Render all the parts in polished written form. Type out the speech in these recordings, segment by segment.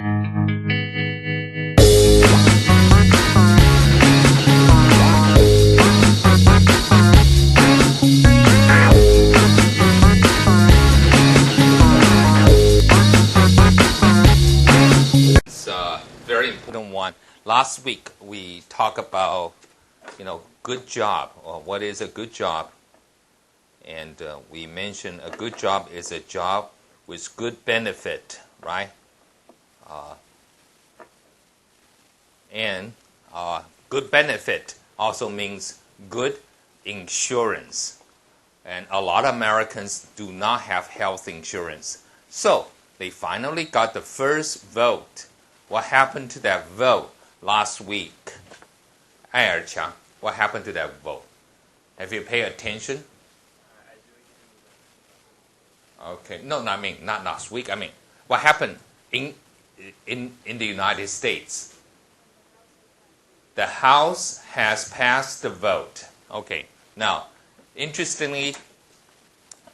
Very important one. Last week we talked about, good job, or what is a good job. And we mentioned a good job is a job with good benefit, right? And good benefit also means good insurance. And a lot of Americans do not have health insurance. So they finally got the first vote. What happened to that vote last week? 艾尔强, what happened to that vote? Have you paid attention? Okay, no, not last week. I mean, what happened in the United States? The House has passed the vote. Okay, now, interestingly,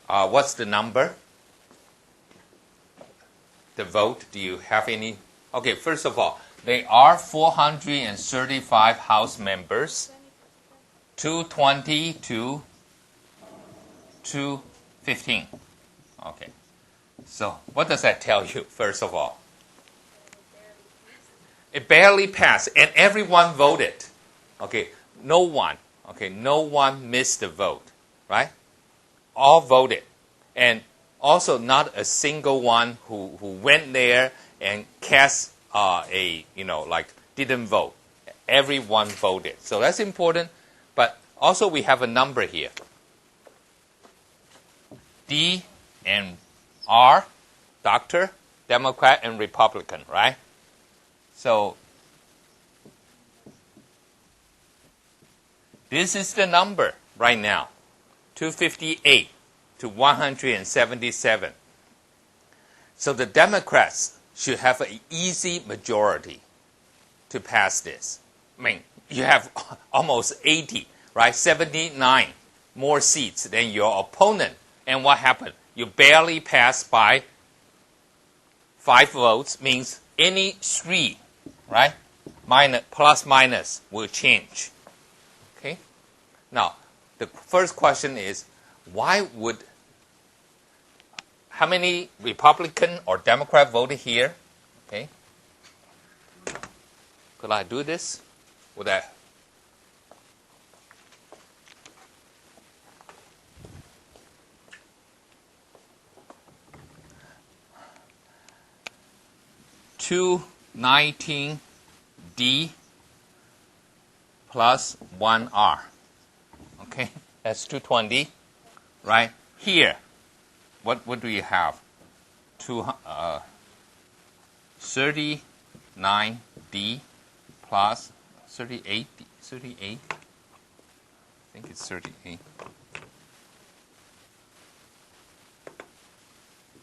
what's the number? The vote, do you have any? Okay, first of all, there are 435 House members, 220 to 215. Okay, so what does that tell you, first of all? It barely passed, and everyone voted. Okay, no one missed the vote, right? All voted, and also not a single one who went there and cast didn't vote. Everyone voted. So that's important. But also we have a number here. D and R, Doctor, Democrat, and Republican, right? So this is the number right now, 258 to 177. So the Democrats should have an easy majority to pass this. I mean, you have almost 80, right? 79 more seats than your opponent. And what happened? You barely passed by 5 votes, means any 3, right? Plus minus will change. Okay? Now, the first question is, how many Republican or Democrat voted here? Okay. Could I do this? Would I? $219 D plus 1R. Okay, that's 220, right? Here. What do you have? 39D plus 38. 38. I think it's 38.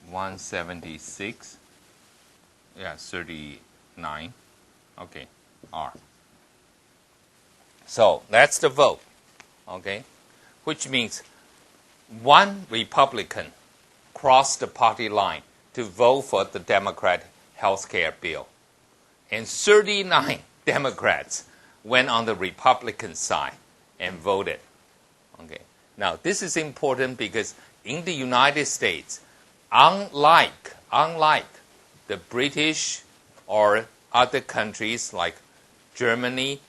176. Yeah, 39. Okay, R. So that's the vote. Okay, which means one Republican crossed the party line to vote for the Democrat health care bill. And 39 Democrats went on the Republican side and voted. Okay. Now, this is important because in the United States, unlike the British or other countries like Germany,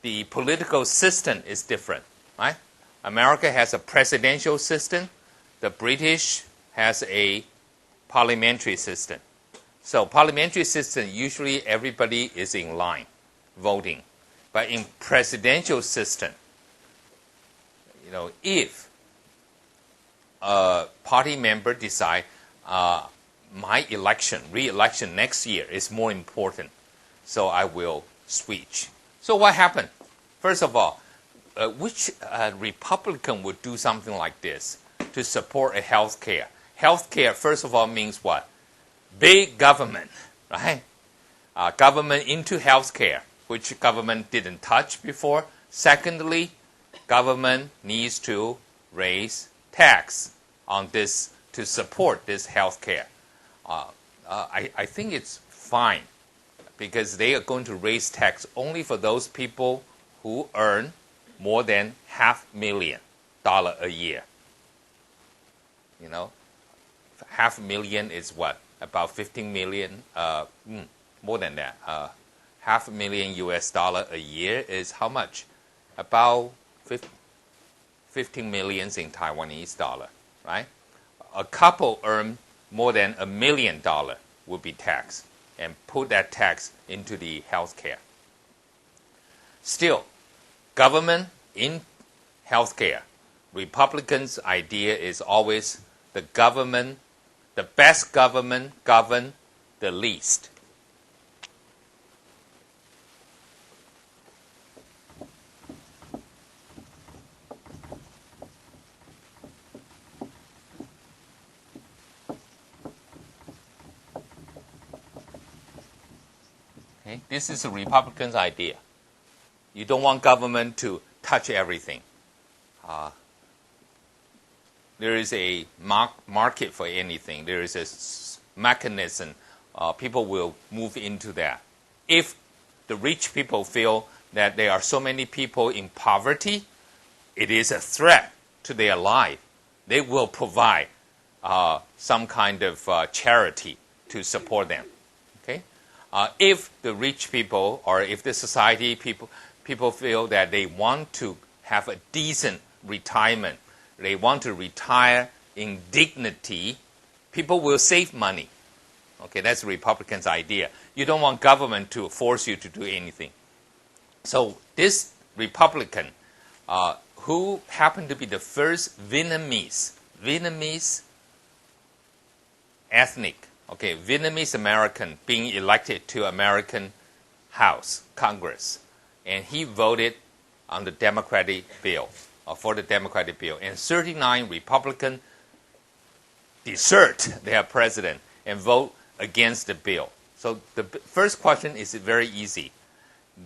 the political system is different, right? America has a presidential system. The British has a parliamentary system. So parliamentary system, usually everybody is in line voting. But in presidential system, if a party member decide my re-election next year is more important, so I will switch. So what happened? First of all, which Republican would do something like this to support a health care? Health care, first of all, means what? Big government, right? Government into health care, which government didn't touch before. Secondly, government needs to raise tax on this to support this health care. I think it's fine because they are going to raise tax only for those people who earn more than $500,000 a year. You know, $500,000 is what? About 15 million, more than that. $500,000 US a year is how much? About 15 millions in Taiwanese dollar, right? A couple earn more than $1 million will be taxed and put that tax into the healthcare. Still, government in healthcare, Republicans' idea is always the best government govern the least. Okay? This is a Republican's idea. You don't want government to touch everything. There is a market for anything. There is a mechanism. People will move into that. If the rich people feel that there are so many people in poverty, it is a threat to their life. They will provide some kind of charity to support them. Okay? If the rich people or if the society people feel that they want to have a decent retirement, they want to retire in dignity, people will save money. Okay, that's the Republicans' idea. You don't want government to force you to do anything. So this Republican, who happened to be the first Vietnamese ethnic, okay, Vietnamese American being elected to American House, Congress, and he voted on the Democratic bill, for the Democratic bill. And 39 Republicans desert their president and vote against the bill. So the first question is very easy.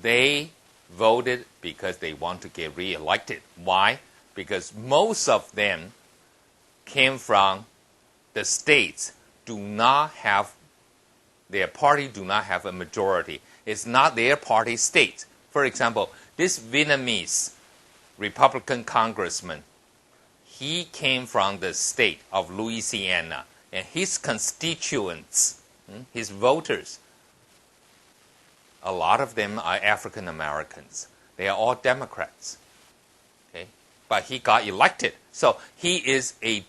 They voted because they want to get reelected. Why? Because most of them came from the states their party do not have a majority. It's not their party state. For example, this Vietnamese Republican congressman, he came from the state of Louisiana, and his constituents, his voters, a lot of them are African Americans. They are all Democrats. Okay? But he got elected. So he is a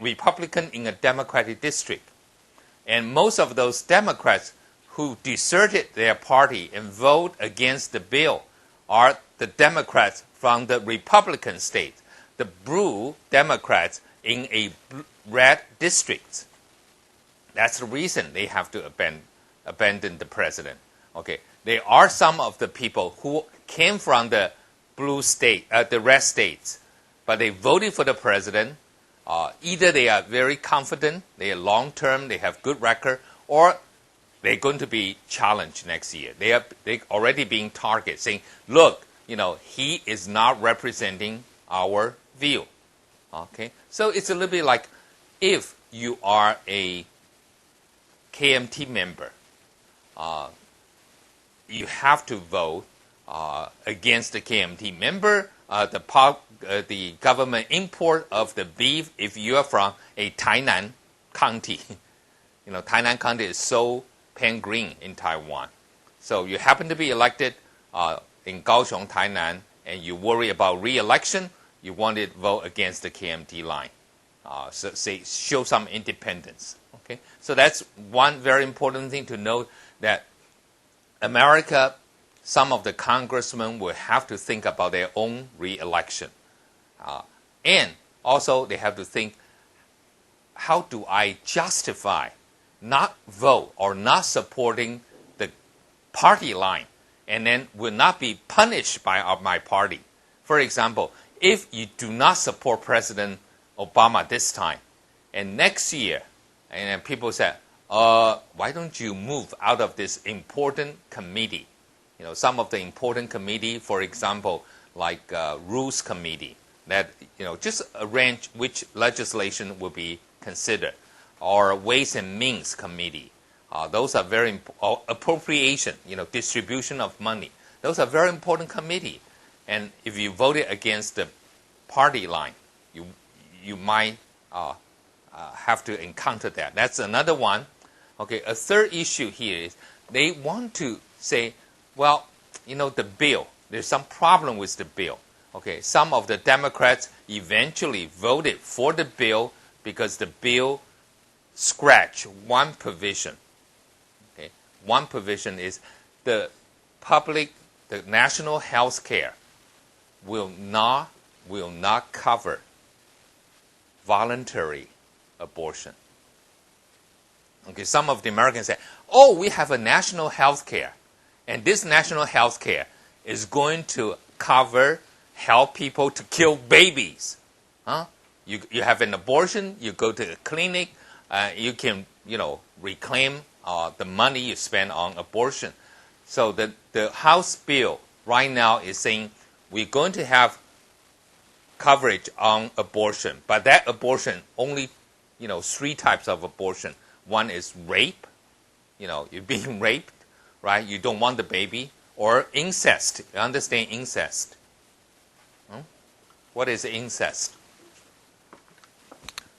Republican in a Democratic district. And most of those Democrats who deserted their party and vote against the bill are the Democrats from the Republican state, the blue Democrats in a red district. That's the reason they have to abandon the president. Okay, there are some of the people who came from the blue state, the red states, but they voted for the president. Either they are very confident, they are long-term, they have good record, or they're going to be challenged next year. They're already being targeted, saying, look, he is not representing our view. Okay, so it's a little bit like if you are a KMT member, you have to vote against the KMT member. The government import of the beef if you are from a Tainan County. Tainan County is so pan-green in Taiwan. So you happen to be elected in Kaohsiung, Tainan, and you worry about re-election, you want to vote against the KMT line. So say, show some independence. Okay, so that's one very important thing to note, that America, some of the congressmen will have to think about their own re-election. And also they have to think, how do I justify not vote or not supporting the party line and then will not be punished by my party? For example, if you do not support President Obama this time, and next year, and people say, why don't you move out of this important committee? Some of the important committee, for example, like Rules Committee, that just arrange which legislation will be considered. or Ways and Means Committee. Those are very important. Appropriation, distribution of money. Those are very important committee. And if you voted against the party line, you might have to encounter that. That's another one. Okay, a third issue here is they want to say, well, the bill, there's some problem with the bill. Okay, some of the Democrats eventually voted for the bill because the bill scratched one provision. Okay, one provision is the national health care will not cover voluntary abortion. Okay, some of the Americans say, oh, we have a national health care, and this national health care is going to help people to kill babies. You have an abortion, you go to the clinic, you can, reclaim the money you spend on abortion. So the House bill right now is saying we're going to have coverage on abortion, but that abortion only, three types of abortion. One is rape, you're being raped, right? You don't want the baby. Or incest. You understand incest? What is incest?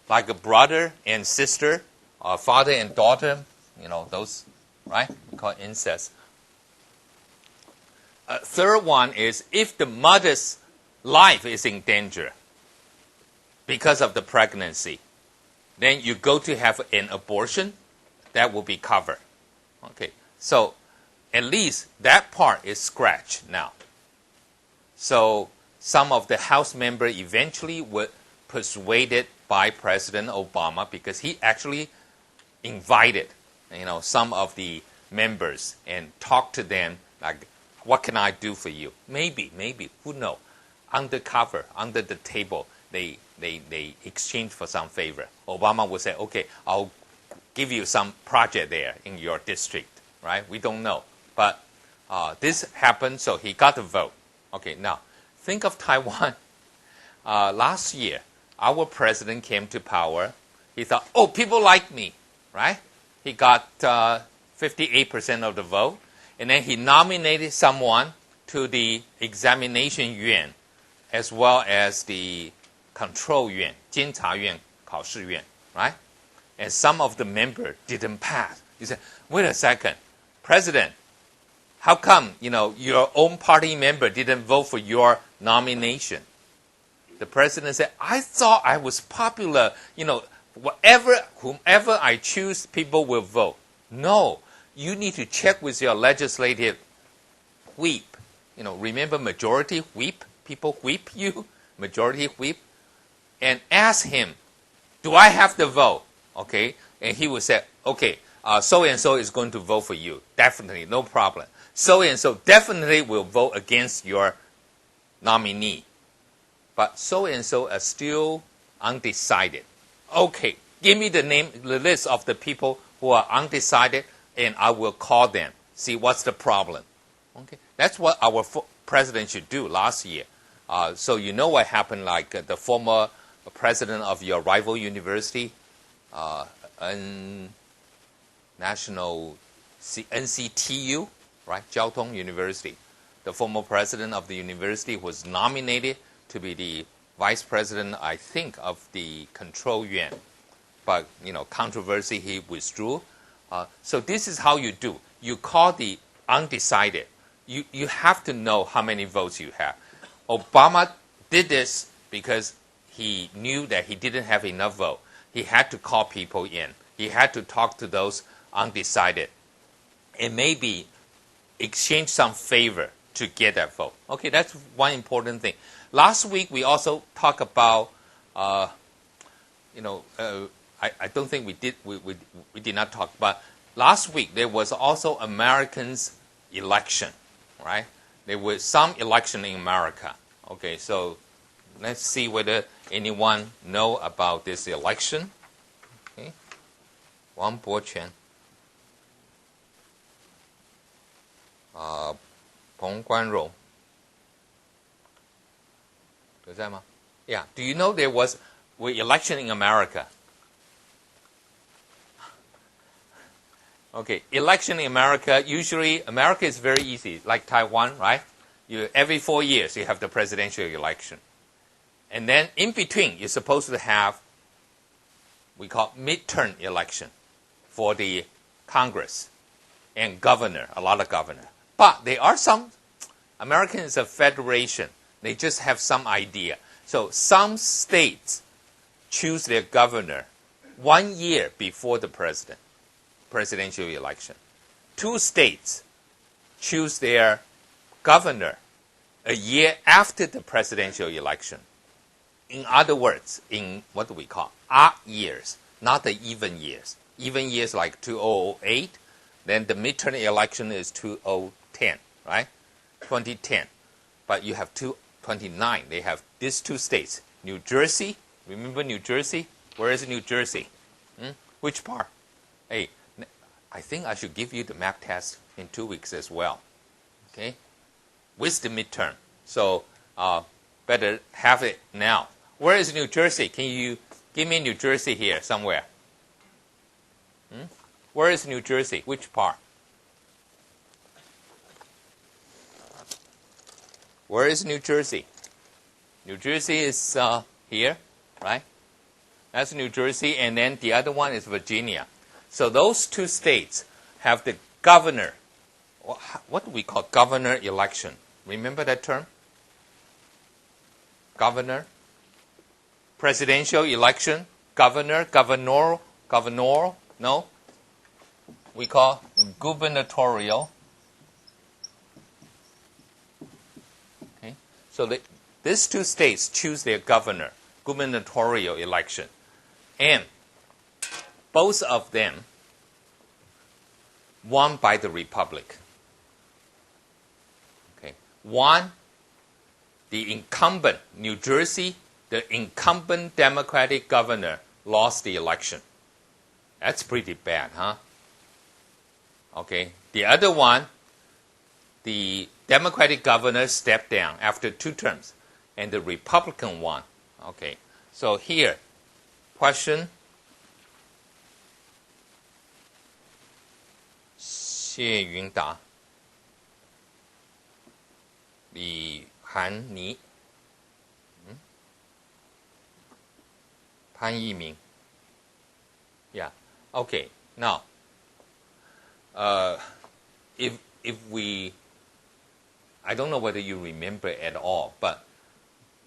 Like a brother and sister, or father and daughter, those, right? We call it incest. Third one is if the mother's life is in danger because of the pregnancy, then you go to have an abortion, that will be covered. Okay, so at least that part is scratched now. So some of the House members eventually were persuaded by President Obama because he actually invited, some of the members and talked to them like, what can I do for you? Maybe, who knows? Undercover, under the table, they exchange for some favor. Obama would say, okay, I'll give you some project there in your district, right? We don't know. But this happened, so he got the vote. Okay, now, think of Taiwan. Last year, our president came to power. He thought, oh, people like me, right? He got 58% of the vote. And then he nominated someone to the examination yuan, as well as the control yuan, 监察院,考试院, right? And some of the members didn't pass. He said, wait a second, President, how come, your own party member didn't vote for your nomination? The president said, I thought I was popular. Whomever I choose, people will vote. No, you need to check with your legislative whip. Remember majority whip? People whip you, majority whip. And ask him, do I have the vote? Okay, and he would say, okay, so-and-so is going to vote for you. Definitely, no problem. So-and-so definitely will vote against your nominee. But so-and-so are still undecided. Okay, give me the list of the people who are undecided, and I will call them. See what's the problem. Okay, that's what our president should do last year. So you know what happened, like the former president of your rival university, NCTU, right? Jiao Tong University. The former president of the university was nominated to be the vice president, I think, of the control yuan. But, controversy, he withdrew. So this is how you do. You call the undecided. You have to know how many votes you have. Obama did this because he knew that he didn't have enough vote. He had to call people in. He had to talk to those undecided and maybe exchange some favor to get that vote. Okay, that's one important thing. Last week we also talked about, I don't think we did not talk, but last week there was also Americans' election, right? There was some election in America. Okay, so let's see whether anyone know about this election. Okay, Wang Boquan, Peng Guanrong. 有在吗? Yeah. Do you know there was election in America? Okay, election in America, usually America is very easy, like Taiwan, right? Every 4 years you have the presidential election. And then in between, you're supposed to have, we call midterm election for the Congress and governor, a lot of governor. But there are some, American is a federation. They just have some idea. So some states choose their governor 1 year before the presidential election. 2 states choose their governor a year after the presidential election. In other words, in what do we call odd years, not the even years. Even years like 2008, then the midterm election is 2010, right? 2010. But you have 2029. They have these 2 states. New Jersey, remember New Jersey? Where is New Jersey? Which part? Hey, I think I should give you the map test in 2 weeks as well. Okay? With the midterm. So better have it now. Where is New Jersey? Can you give me New Jersey here somewhere? Where is New Jersey? Which part? Where is New Jersey? New Jersey is here, right? That's New Jersey, and then the other one is Virginia. So those 2 states have the governor. What do we call governor election? Remember that term? Governor. Presidential election. Governor. No. We call gubernatorial. Okay. So these 2 states choose their governor, gubernatorial election. And both of them won by the Republic. Okay. One, the incumbent, New Jersey, the incumbent Democratic governor lost the election. That's pretty bad, huh? Okay. The other one, the Democratic governor stepped down after 2 terms, and the Republican won. Okay. So here, question. 谢云达、李涵妮、潘一鸣。Yeah. Okay. Now, if we, I don't know whether you remember at all, but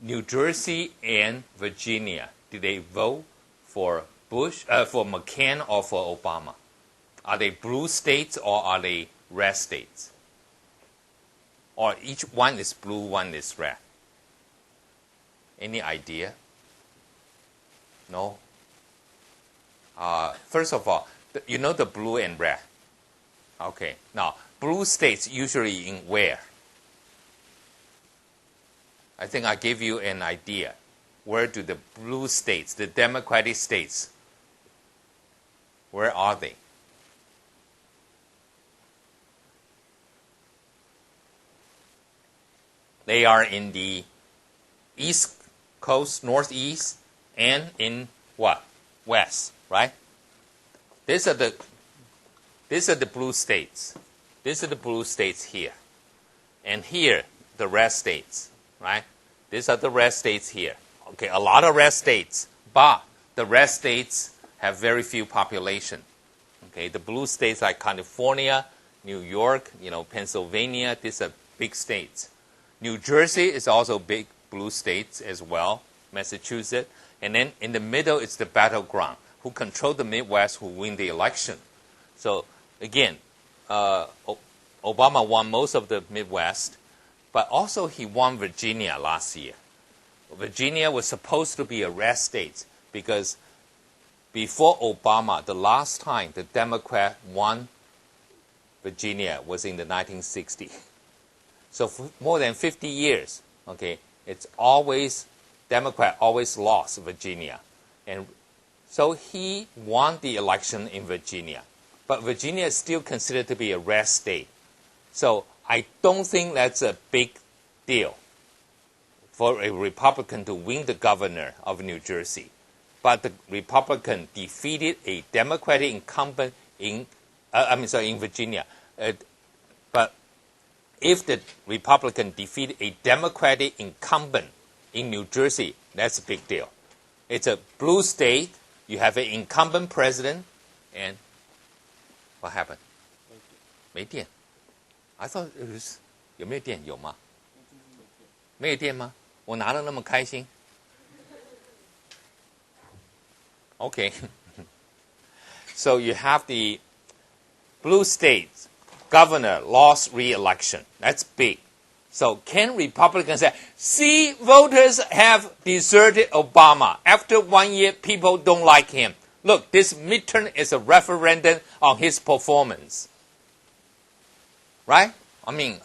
New Jersey and Virginia, did they vote for Bush, for McCain, or for Obama? Are they blue states or are they red states? Or each one is blue, one is red? Any idea? No? First of all, you know the blue and red. Okay. Now, blue states usually in where? I think I gave you an idea. Where do the blue states, the Democratic states, where are they? They are in the East Coast, Northeast, and in what? West, right? These are the blue states. These are the blue states here. And here, the red states, right? These are the red states here. Okay, a lot of red states, but the red states have very few population. Okay, the blue states like California, New York, Pennsylvania, these are big states. New Jersey is also big blue states as well, Massachusetts. And then in the middle, it's the battleground. Who control the Midwest, who win the election. So again, Obama won most of the Midwest, but also he won Virginia last year. Virginia was supposed to be a red state because before Obama, the last time the Democrat won Virginia was in the 1960s. So for more than 50 years, okay, it's always, Democrat always lost Virginia. And so he won the election in Virginia. But Virginia is still considered to be a red state. So I don't think that's a big deal for a Republican to win the governor of New Jersey. But the Republican defeated a Democratic incumbent in in Virginia. But if the Republican defeat a Democratic incumbent in New Jersey, that's a big deal. It's a blue state. You have an incumbent president, and what happened? 没电. I thought it was 有没有电？有吗？没有电吗？我拿得那么开心。Okay. So you have the blue states governor lost re-election. That's big. So can Republicans say, see, voters have deserted Obama. After 1 year, people don't like him. Look, this midterm is a referendum on his performance. Right? I mean,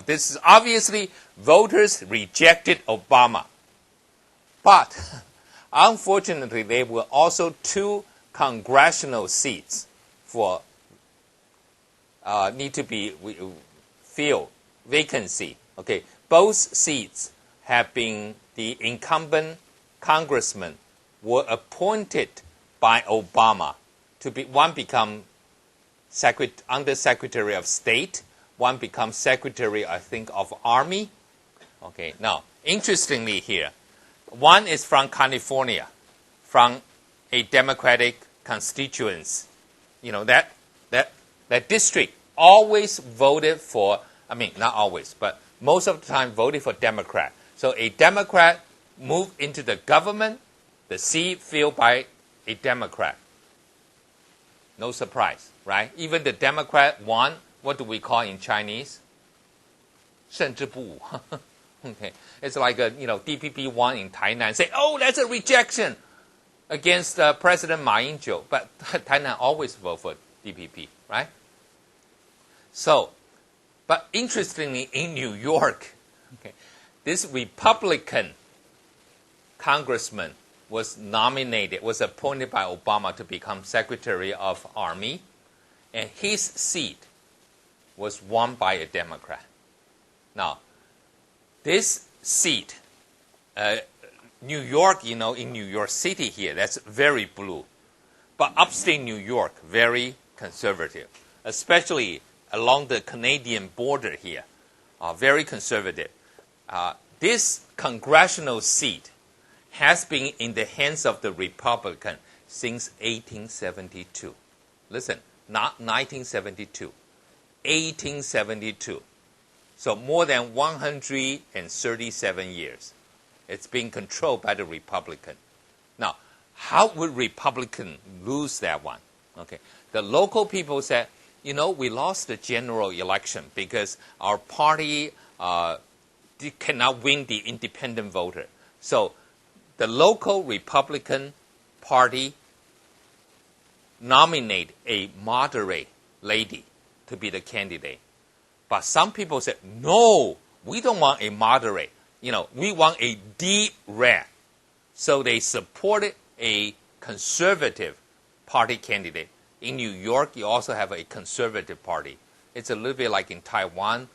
this is obviously voters rejected Obama. But unfortunately, there were also 2 congressional seats for need to be filled, vacancy. Okay, both seats have been, the incumbent congressmen were appointed by Obama to be, one become Undersecretary of State, one becomes Secretary, I think, of Army. Okay, now, interestingly here, one is from California, from a Democratic constituency. That district always voted for, I mean, not always, but most of the time voted for Democrat. So a Democrat moved into the government, the seat filled by a Democrat. No surprise, right? Even the Democrat won, what do we call in Chinese? 胜之不武. Okay, it's like DPP won in Tainan. Say, oh, that's a rejection against President Ma Ying-jeou. But Tainan always vote for DPP, right? So, but interestingly, in New York, okay, this Republican congressman was appointed by Obama to become Secretary of Army, and his seat was won by a Democrat. Now, this seat, New York, in New York City here, that's very blue. But upstate New York, very conservative, especially along the Canadian border here, very conservative. This congressional seat has been in the hands of the Republican since 1872. Listen, not 1972, 1872. So more than 137 years. It's been controlled by the Republican. Now, how would Republican lose that one? Okay, the local people said, we lost the general election because our party cannot win the independent voter. So the local Republican Party nominate a moderate lady to be the candidate. But some people said, no, we don't want a moderate. We want a deep red. So they supported a conservative party candidate. In New York, you also have a conservative party. It's a little bit like in Taiwan.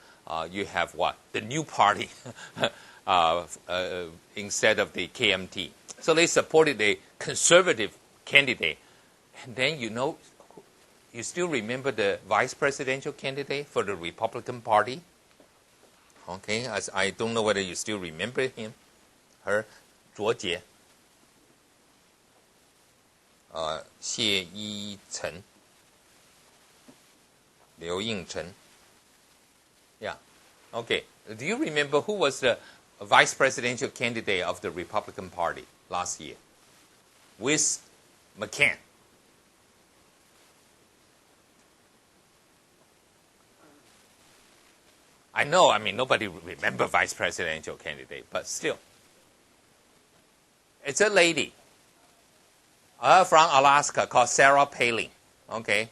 You have what? The new party instead of the KMT. So they supported a conservative candidate. And then, you still remember the vice presidential candidate for the Republican Party? Okay, I don't know whether you still remember him, her, 卓杰. 谢依晨, 刘应辰. Yeah, okay. Do you remember who was the vice presidential candidate of the Republican Party last year? With McCain. I know, nobody remember vice presidential candidate, but still. It's a lady from Alaska called Sarah Palin, okay?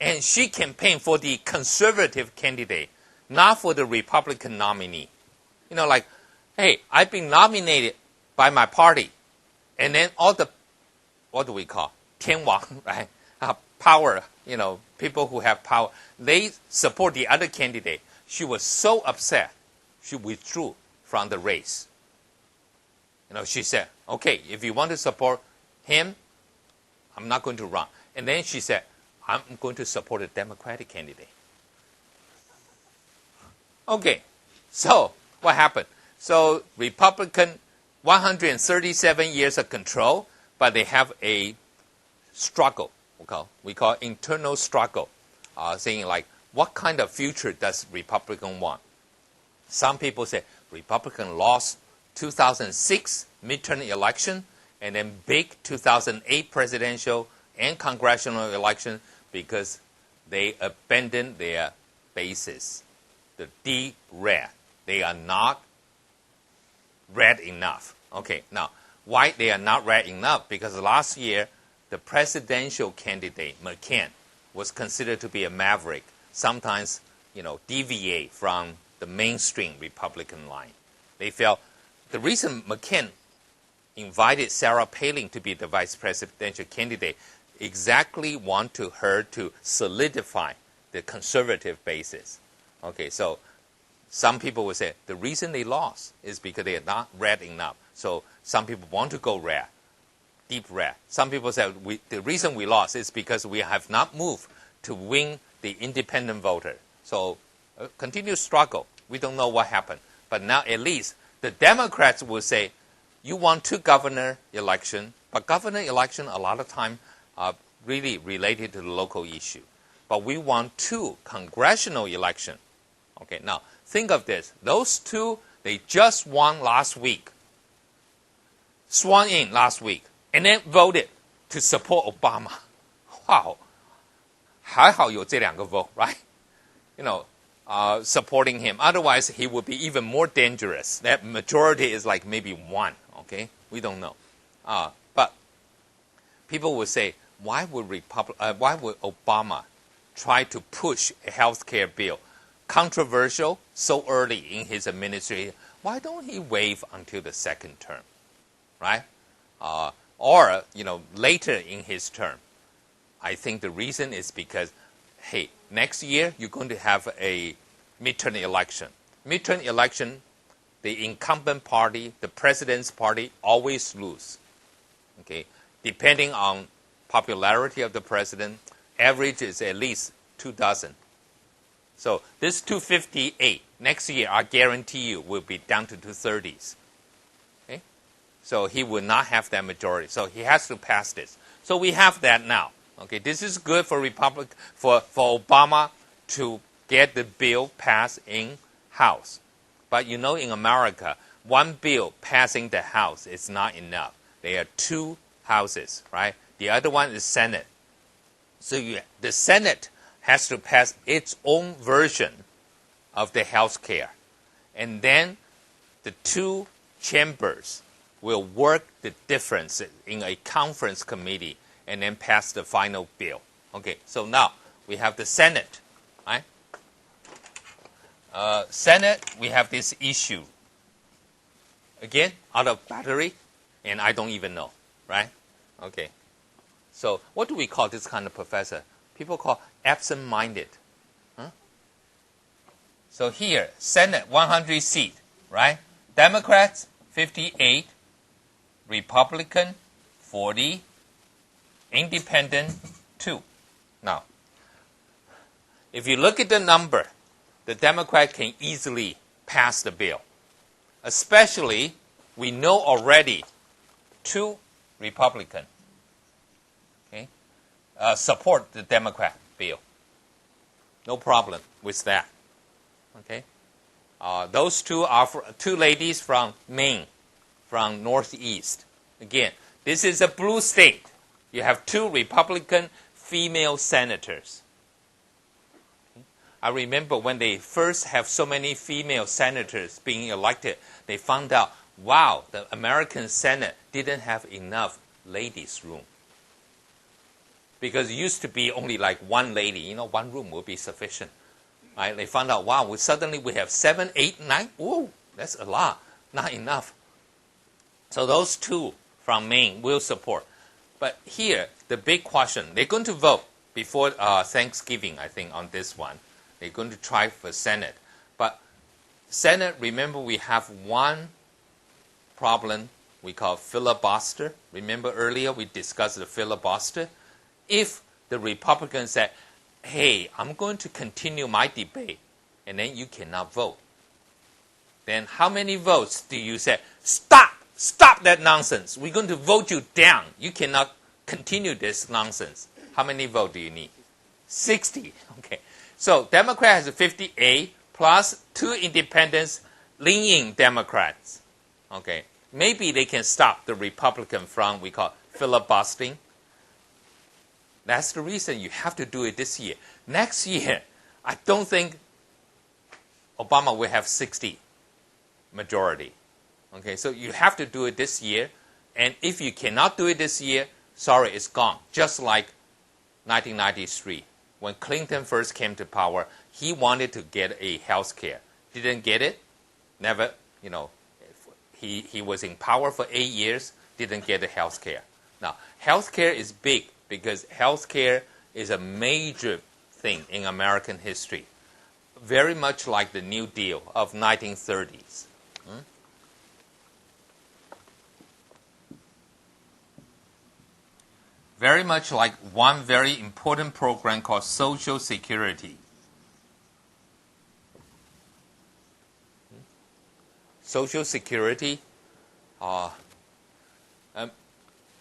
And she campaigned for the conservative candidate, not for the Republican nominee. Hey, I've been nominated by my party. And then all the, what do we call? 天王, right? Power, people who have power. They support the other candidate. She was so upset, she withdrew from the race. She said, okay, if you want to support him, I'm not going to run. And then she said, I'm going to support a Democratic candidate. Okay, so what happened? So Republican, 137 years of control, but they have a struggle. We call internal struggle, saying like, what kind of future does Republican want? Some people say Republican lost 2006 midterm election and then big 2008 presidential and congressional election because they abandoned their bases. The deep red. They are not red enough. Okay, now, why they are not red enough? Because last year, the presidential candidate, McCain, was considered to be a maverick, sometimes, deviate from the mainstream Republican line. They felt the reason McCain invited Sarah Palin to be the vice presidential candidate exactly want her to solidify the conservative basis. Okay, so some people would say the reason they lost is because they are not red enough. So some people want to go red, deep red. Some people say the reason we lost is because we have not moved to win the independent voter. So continuous struggle. We don't know what happened. But now at least the Democrats will say, you want two governor election, but governor election a lot of time are really related to the local issue. But we want two congressional election. Okay, now think of this. Those two, they just won last week, sworn in last week, and then voted to support Obama. Wow. 还好有这两个 vote, right? Supporting him. Otherwise, he would be even more dangerous. That majority is like maybe one, okay? We don't know. But people would say, why would Obama try to push a health care bill? Controversial so early in his administration. Why don't he wait until the second term, right? Or, later in his term. I think the reason is because, hey, next year you're going to have a midterm election. Midterm election, the incumbent party, the president's party, always lose. Okay, depending on popularity of the president, average is at least 24. So this 258 next year, I guarantee you, will be down to 230s. Okay, so he will not have that majority. So he has to pass this. So we have that now. Okay, this is good for for Obama to get the bill passed in House. But in America, one bill passing the House is not enough. There are two houses, right? The other one is Senate. So the Senate has to pass its own version of the health care. And then the two chambers will work the difference in a conference committee and then pass the final bill. Okay, so now we have the Senate, right? Senate, we have this issue. Again, out of battery, and I don't even know, right? Okay. So what do we call this kind of professor? People call absent-minded. Huh? So here, Senate, 100 seat, right? Democrats, 58. Republican, 40. Independent, 2. Now, if you look at the number, the Democrat can easily pass the bill. Especially, we know already 2 Republican support the Democrat bill. No problem with that. Okay, those two are two ladies from Maine, from Northeast. Again, this is a blue state. You have 2 Republican female senators. I remember when they first have so many female senators being elected, they found out, wow, the American Senate didn't have enough ladies' room. Because it used to be only like one lady, one room would be sufficient. Right? They found out, wow, suddenly we have 7, 8, 9. Whoa, that's a lot. Not enough. So those 2 from Maine will support. But here, the big question, they're going to vote before Thanksgiving, I think, on this one. They're going to try for Senate. But Senate, remember, we have one problem we call filibuster. Remember earlier we discussed the filibuster? If the Republicans said, hey, I'm going to continue my debate, and then you cannot vote. Then how many votes do you say, stop that nonsense. We're going to vote you down. You cannot continue this nonsense. How many votes do you need? 60. Okay. So Democrat has 58 plus 2 independents leaning Democrats. Okay. Maybe they can stop the Republican from, we call filibustering. That's the reason you have to do it this year. Next year, I don't think Obama will have 60 majority. Okay, so you have to do it this year. And if you cannot do it this year, sorry, it's gone. Just like 1993. When Clinton first came to power, he wanted to get a health care. Didn't get it. Never, he was in power for 8 years, didn't get the health care. Now, health care is big because health care is a major thing in American history. Very much like the New Deal of 1930s. Very much like one very important program called Social Security. Social Security,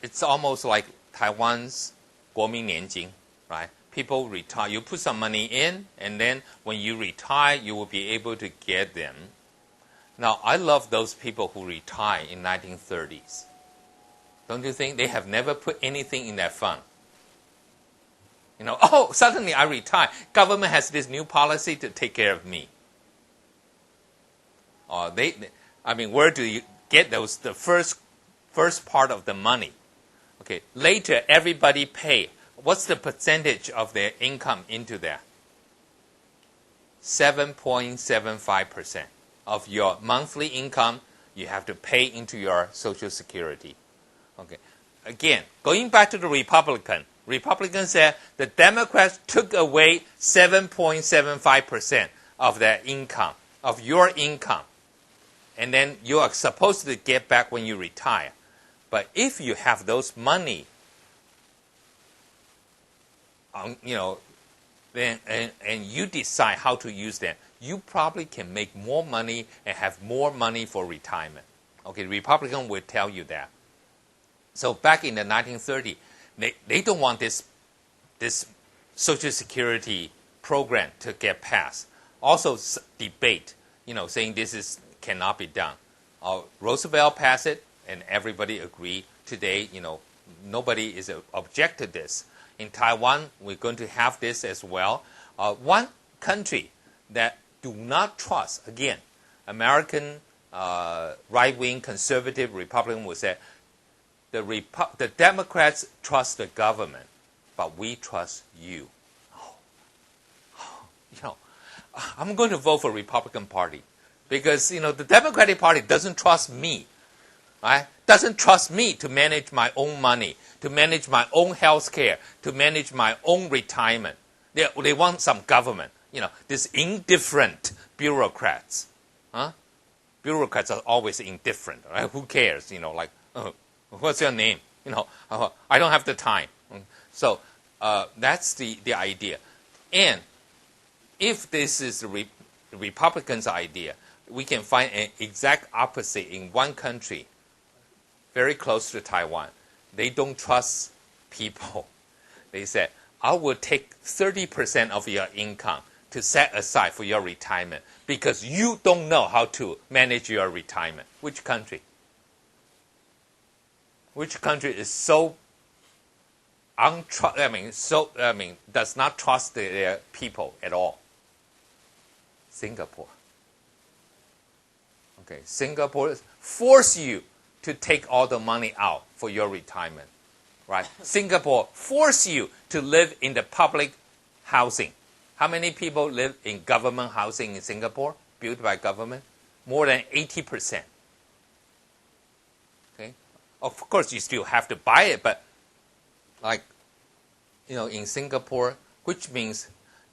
it's almost like Taiwan's 国民年金, right? People retire, you put some money in, and then when you retire, you will be able to get them. Now, I love those people who retire in 1930s. Don't you think? They have never put anything in that fund. Suddenly I retire. Government has this new policy to take care of me. Where do you get those? The first part of the money. Okay. Later, everybody pay. What's the percentage of their income into that? 7.75% of your monthly income you have to pay into your Social Security. Okay. Again, going back to the Republicans said the Democrats took away 7.75% of their income, of your income. And then you are supposed to get back when you retire. But if you have those money, and you decide how to use them, you probably can make more money and have more money for retirement. Okay, Republicans will tell you that. So back in the 1930s, they don't want this Social Security program to get passed. Also debate, saying this cannot be done. Roosevelt passed it, and everybody agreed. Today, nobody is object to this. In Taiwan, we're going to have this as well. One country that do not trust, again, American right-wing conservative Republican would say, the Democrats trust the government, but we trust you. I'm going to vote for Republican Party because, the Democratic Party doesn't trust me, right? Doesn't trust me to manage my own money, to manage my own health care, to manage my own retirement. They want some government, this indifferent bureaucrats. Bureaucrats are always indifferent, right? Who cares, what's your name? I don't have the time. So that's the idea. And if this is the Republicans' idea, we can find an exact opposite in one country, very close to Taiwan. They don't trust people. They said, I will take 30% of your income to set aside for your retirement because you don't know how to manage your retirement. Which country? Which country is so does not trust their people at all? Singapore. Okay, Singapore force you to take all the money out for your retirement, right? Singapore force you to live in the public housing. How many people live in government housing in Singapore, built by government? More than 80%. Okay, of course you still have to buy it, but in Singapore, which means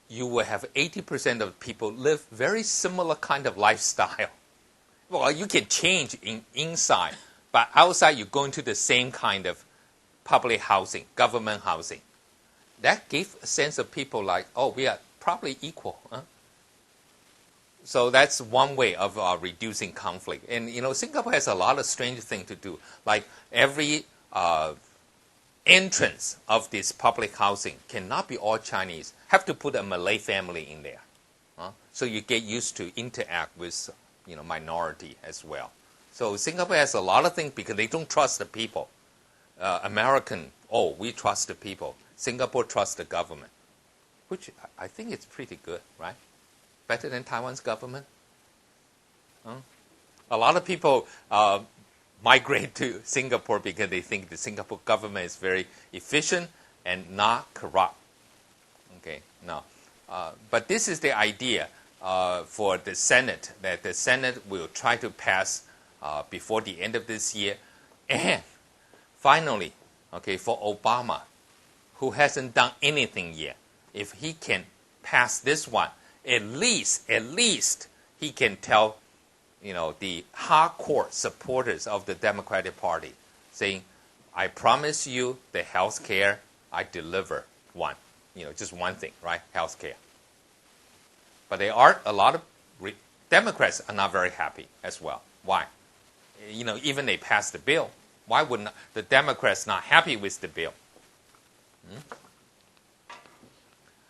you will have 80% of people live very similar kind of lifestyle. Well, you can change inside, but outside you go into the same kind of public housing, government housing. that gave a sense of people like, oh, we are probably equal. Huh? So that's one way of reducing conflict. And, Singapore has a lot of strange things to do. Like every entrance of this public housing cannot be all Chinese. Have to put a Malay family in there. So you get used to interact with, minority as well. So Singapore has a lot of things because they don't trust the people. American, we trust the people. Singapore trusts the government, which I think it's pretty good, right? Better than Taiwan's government. A lot of people migrate to Singapore because they think the Singapore government is very efficient and not corrupt. Okay, no. But this is the idea for the Senate, that the Senate will try to pass before the end of this year. And finally, for Obama, who hasn't done anything yet, if he can pass this one, at least he can tell, the hardcore supporters of the Democratic Party, saying, I promise you the health care, I deliver one. Just one thing, right? Health care. But there are a lot of Democrats are not very happy as well. Why? Even they passed the bill. Why would the Democrats not happy with the bill?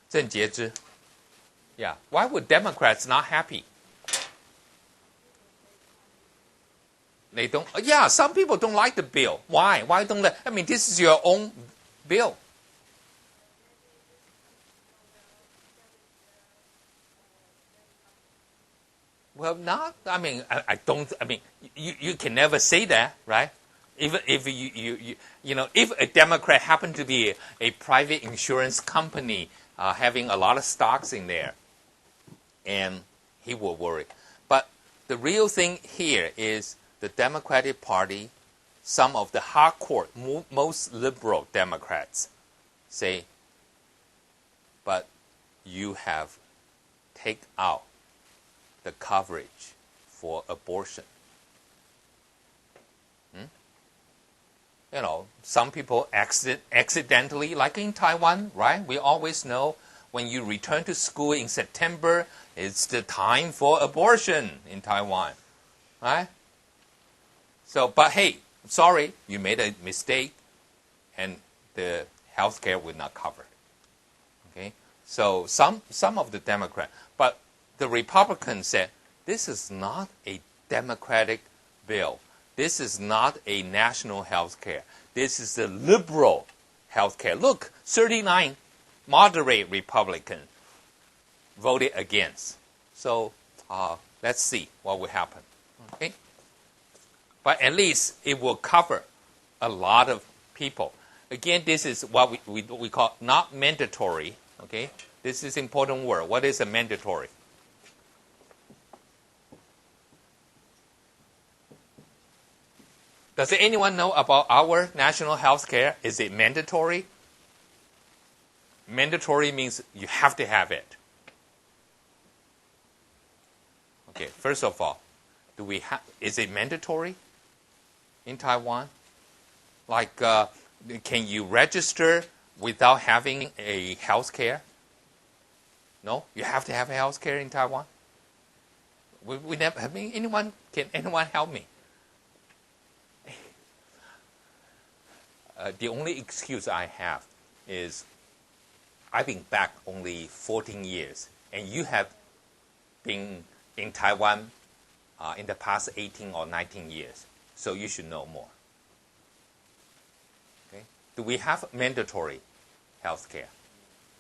郑洁之. Yeah. Why would Democrats not happy? They don't. Yeah, some people don't like the bill. Why? Why don't they? I mean, this is your own bill. Well, not. I mean, I don't. I mean, you can never say that, right? If if a Democrat happened to be a private insurance company having a lot of stocks in there, and he will worry. But the real thing here is the Democratic Party, some of the hardcore, most liberal Democrats say, but you have take out the coverage for abortion. Some people accidentally, like in Taiwan, right? We always know when you return to school in September, it's the time for abortion in Taiwan, right? So, but hey, sorry, you made a mistake, and the health care will not cover it. Okay? So some of the Democrats, but the Republicans said, this is not a democratic bill. This is not a national health care. This is a liberal health care. Look, 39 moderate Republicans voted against. So let's see what will happen. Okay? But at least it will cover a lot of people. Again, this is what we call not mandatory. Okay? This is an important word. What is a mandatory? Does anyone know about our national health care? Is it mandatory? Mandatory means you have to have it. Okay, first of all, is it mandatory in Taiwan? Like, can you register without having a health care? No? You have to have a health care in Taiwan? We never, can anyone help me? The only excuse I have is I've been back only 14 years, and you have been in Taiwan in the past 18 or 19 years, so you should know more. Okay? Do we have mandatory health care?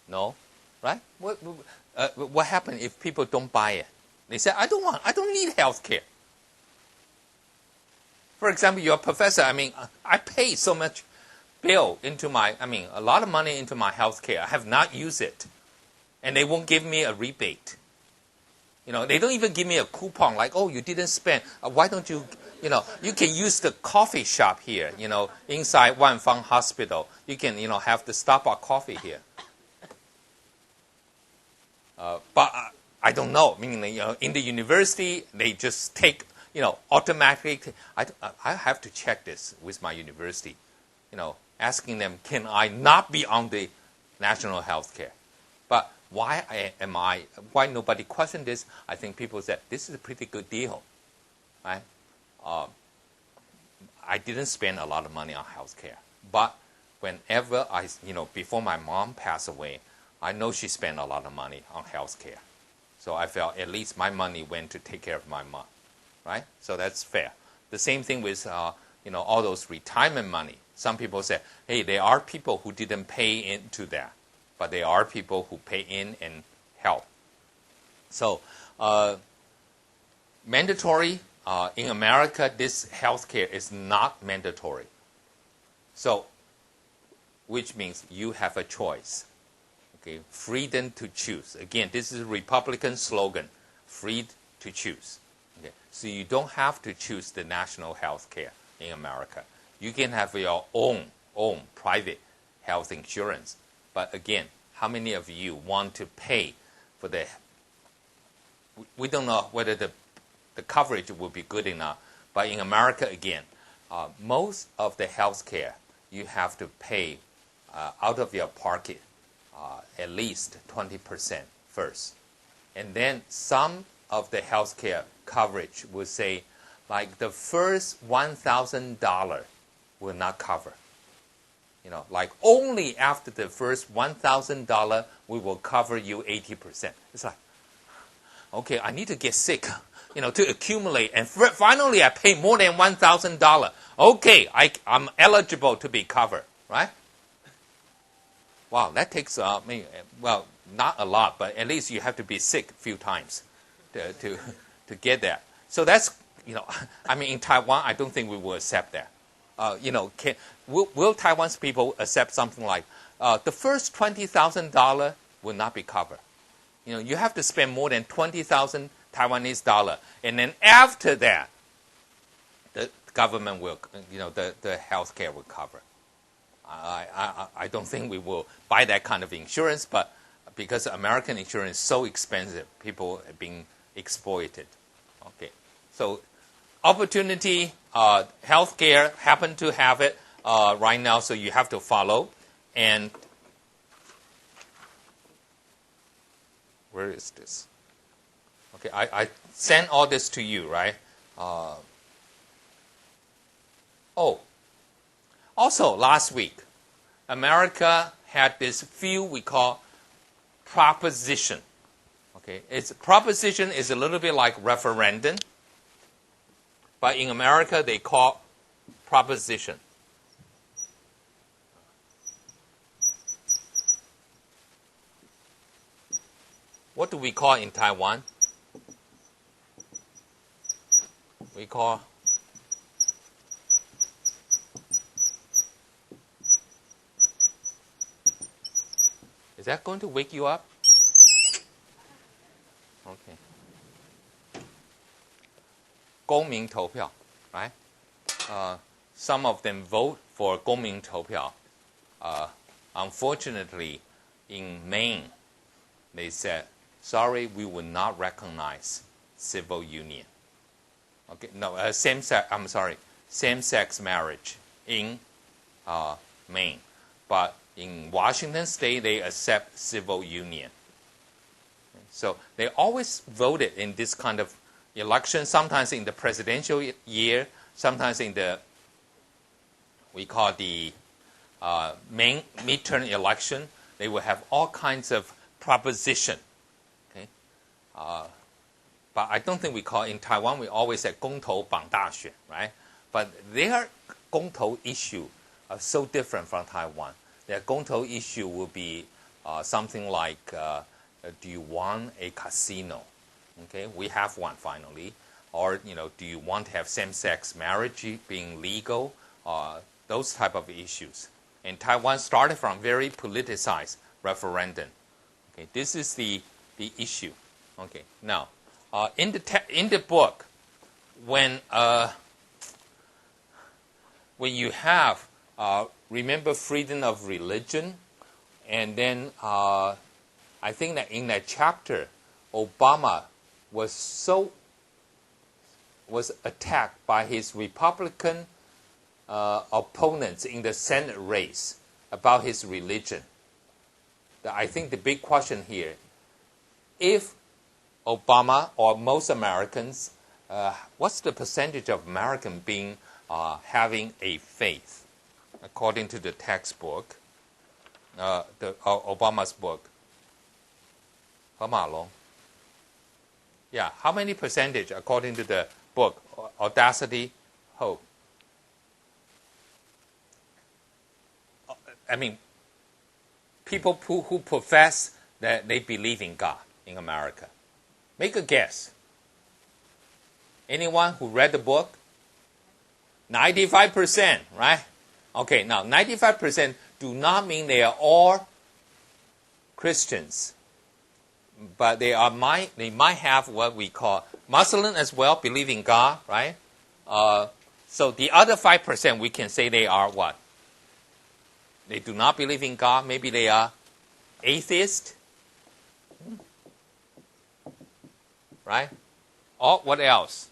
No? Right? What happens if people don't buy it? They say, I don't need health care. For example, you're a professor. I pay so much bill into a lot of money into my health care. I have not used it. And they won't give me a rebate. They don't even give me a coupon like, oh, you didn't spend. Why don't you, you can use the coffee shop here, inside Wanfang Hospital. You can, have the Starbucks coffee here. But I don't know. Meaning, in the university, they just take, automatically. I have to check this with my university. Asking them, can I not be on the national health care. But why nobody questioned this? I think people said, this is a pretty good deal, right? I didn't spend a lot of money on health care. But whenever before my mom passed away, I know she spent a lot of money on health care. So I felt at least my money went to take care of my mom, right? So that's fair. The same thing with, all those retirement money. Some people say, hey, there are people who didn't pay into that, but there are people who pay in and help. So mandatory, in America, this health care is not mandatory. So, which means you have a choice. Okay, freedom to choose. Again, this is a Republican slogan, free to choose. Okay, so you don't have to choose the national health care in America. You can have your own private health insurance. But again, how many of you want to pay for the... We don't know whether the coverage will be good enough. But in America, again, most of the health care, you have to pay out of your pocket at least 20% first. And then some of the health care coverage will say, like the first $1,000 will not cover. Like only after the first $1,000, we will cover you 80%. It's like, okay, I need to get sick, to accumulate. And finally, I pay more than $1,000. Okay, I'm eligible to be covered, right? Wow, that takes, not a lot, but at least you have to be sick a few times to get that. So that's, in Taiwan, I don't think we will accept that. Will Taiwan's people accept something like the first $20,000 will not be covered? You have to spend more than 20,000 Taiwanese dollar, and then after that, the government will, the health care will cover. I don't think we will buy that kind of insurance, but because American insurance is so expensive, people are being exploited. Okay, so opportunity, healthcare happen to have it right now, so you have to follow. And where is this? Okay, I sent all this to you, right? Also, last week, America had this field we call proposition. Okay, proposition is a little bit like referendum, but in America they call proposition. What do we call in Taiwan? We call Is that going to wake you up? Okay. 公民投票, right? Some of them vote for 公民投票. Unfortunately, in Maine, they said, sorry, we will not recognize civil union. Okay, no, same-sex marriage in Maine. But in Washington State, they accept civil union. So they always voted in this kind of election, sometimes in the presidential year, sometimes in the, we call the main midterm election. They will have all kinds of proposition. Okay, but I don't think we call in Taiwan. We always say 公投绑大选, right? But their 公投issue are so different from Taiwan. Their 公投 issue will be something like, do you want a casino? Okay, we have one finally. Or, do you want to have same-sex marriage being legal? Those type of issues. And Taiwan started from very politicized referendum. Okay, this is the issue. Okay, now, in the book, when you have remember freedom of religion, and then I think that in that chapter, Obama was attacked by his Republican opponents in the Senate race about his religion. I think the big question here, if Obama or most Americans, what's the percentage of Americans being having a faith, according to the textbook, Obama's book? Yeah, how many percentage according to the book, Audacity, Hope? I mean, people who profess that they believe in God in America. Make a guess. Anyone who read the book? 95%, right? Okay, now 95% do not mean they are all Christians, but they might have what we call Muslim as well, believe in God, right? So the other 5% we can say they are what? They do not believe in God. Maybe they are atheist, right? Or what else?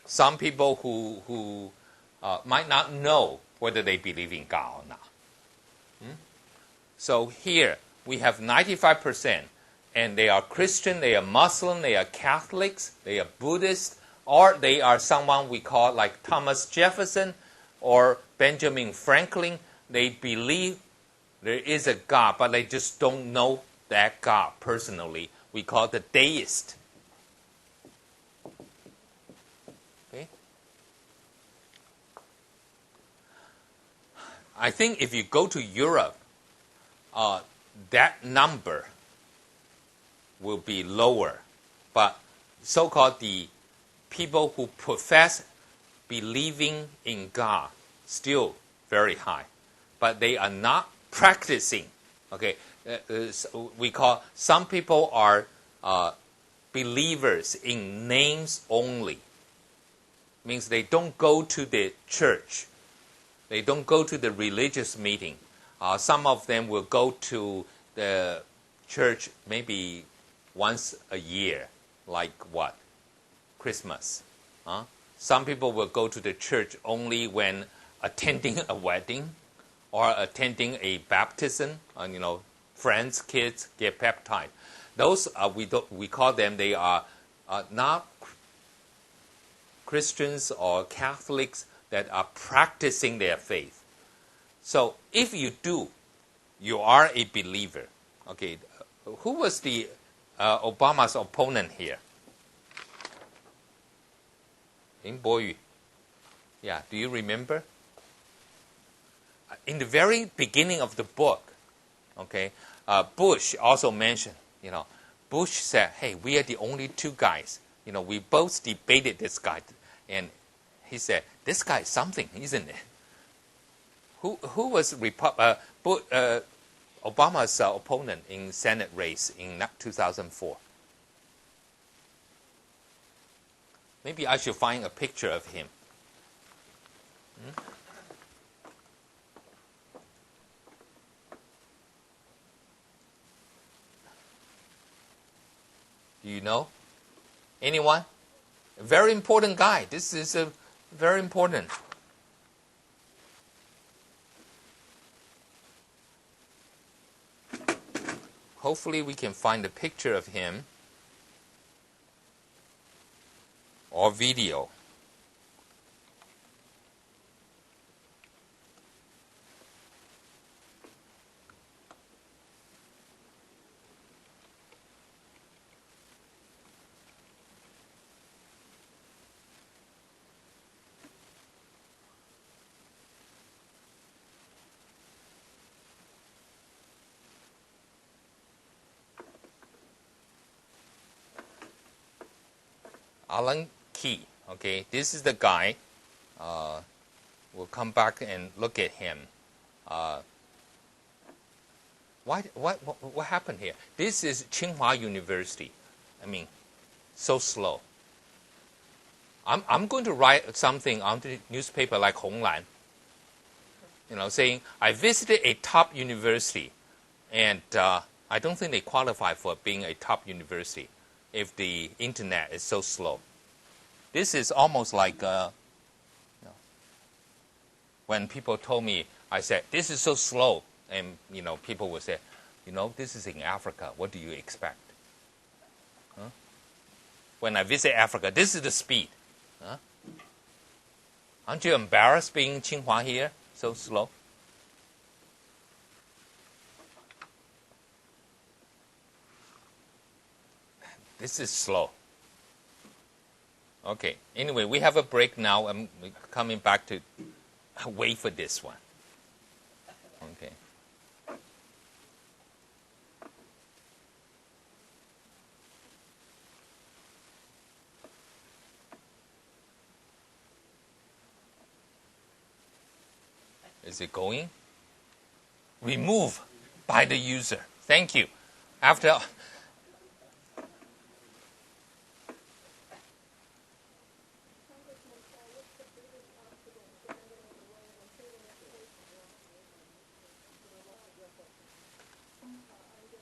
Some people who might not know whether they believe in God or not. So here we have 95%, and they are Christian, they are Muslim, they are Catholics, they are Buddhist, or they are someone we call like Thomas Jefferson or Benjamin Franklin. They believe there is a God, but they just don't know that God personally. We call the deist. Okay? I think if you go to Europe, that number will be lower. But so-called the people who profess believing in God still very high. But they are not practicing. Okay, we call some people are believers in names only. Means they don't go to the church. They don't go to the religious meeting. Some of them will go to the church maybe once a year, like what? Christmas. Some people will go to the church only when attending a wedding or attending a baptism. Friends, kids get baptized. Those we call them. They are not Christians or Catholics that are practicing their faith. So if you do, you are a believer. Okay, who was the Obama's opponent here? In Boyu. Yeah, do you remember? In the very beginning of the book, okay, Bush also mentioned, Bush said, hey, we are the only two guys. We both debated this guy. And he said, this guy is something, isn't it? Who was Obama's opponent in Senate race in 2004? Maybe I should find a picture of him. Do you know? Anyone? A very important guy. This is a very important. Hopefully we can find a picture of him or video. Alan Key. Okay, this is the guy. We'll come back and look at him. What happened here? This is Tsinghua University. I mean, so slow. I'm going to write something on the newspaper like Honglan. Saying I visited a top university, and I don't think they qualify for being a top university if the internet is so slow. This is almost like when people told me I said, this is so slow. And, people will say, this is in Africa. What do you expect? Huh? When I visit Africa, this is the speed. Huh? Aren't you embarrassed being Tsinghua here? So slow? This is slow. Okay. Anyway, we have a break now. I'm coming back to wait for this one. Okay. Is it going? Remove by the user. Thank you. After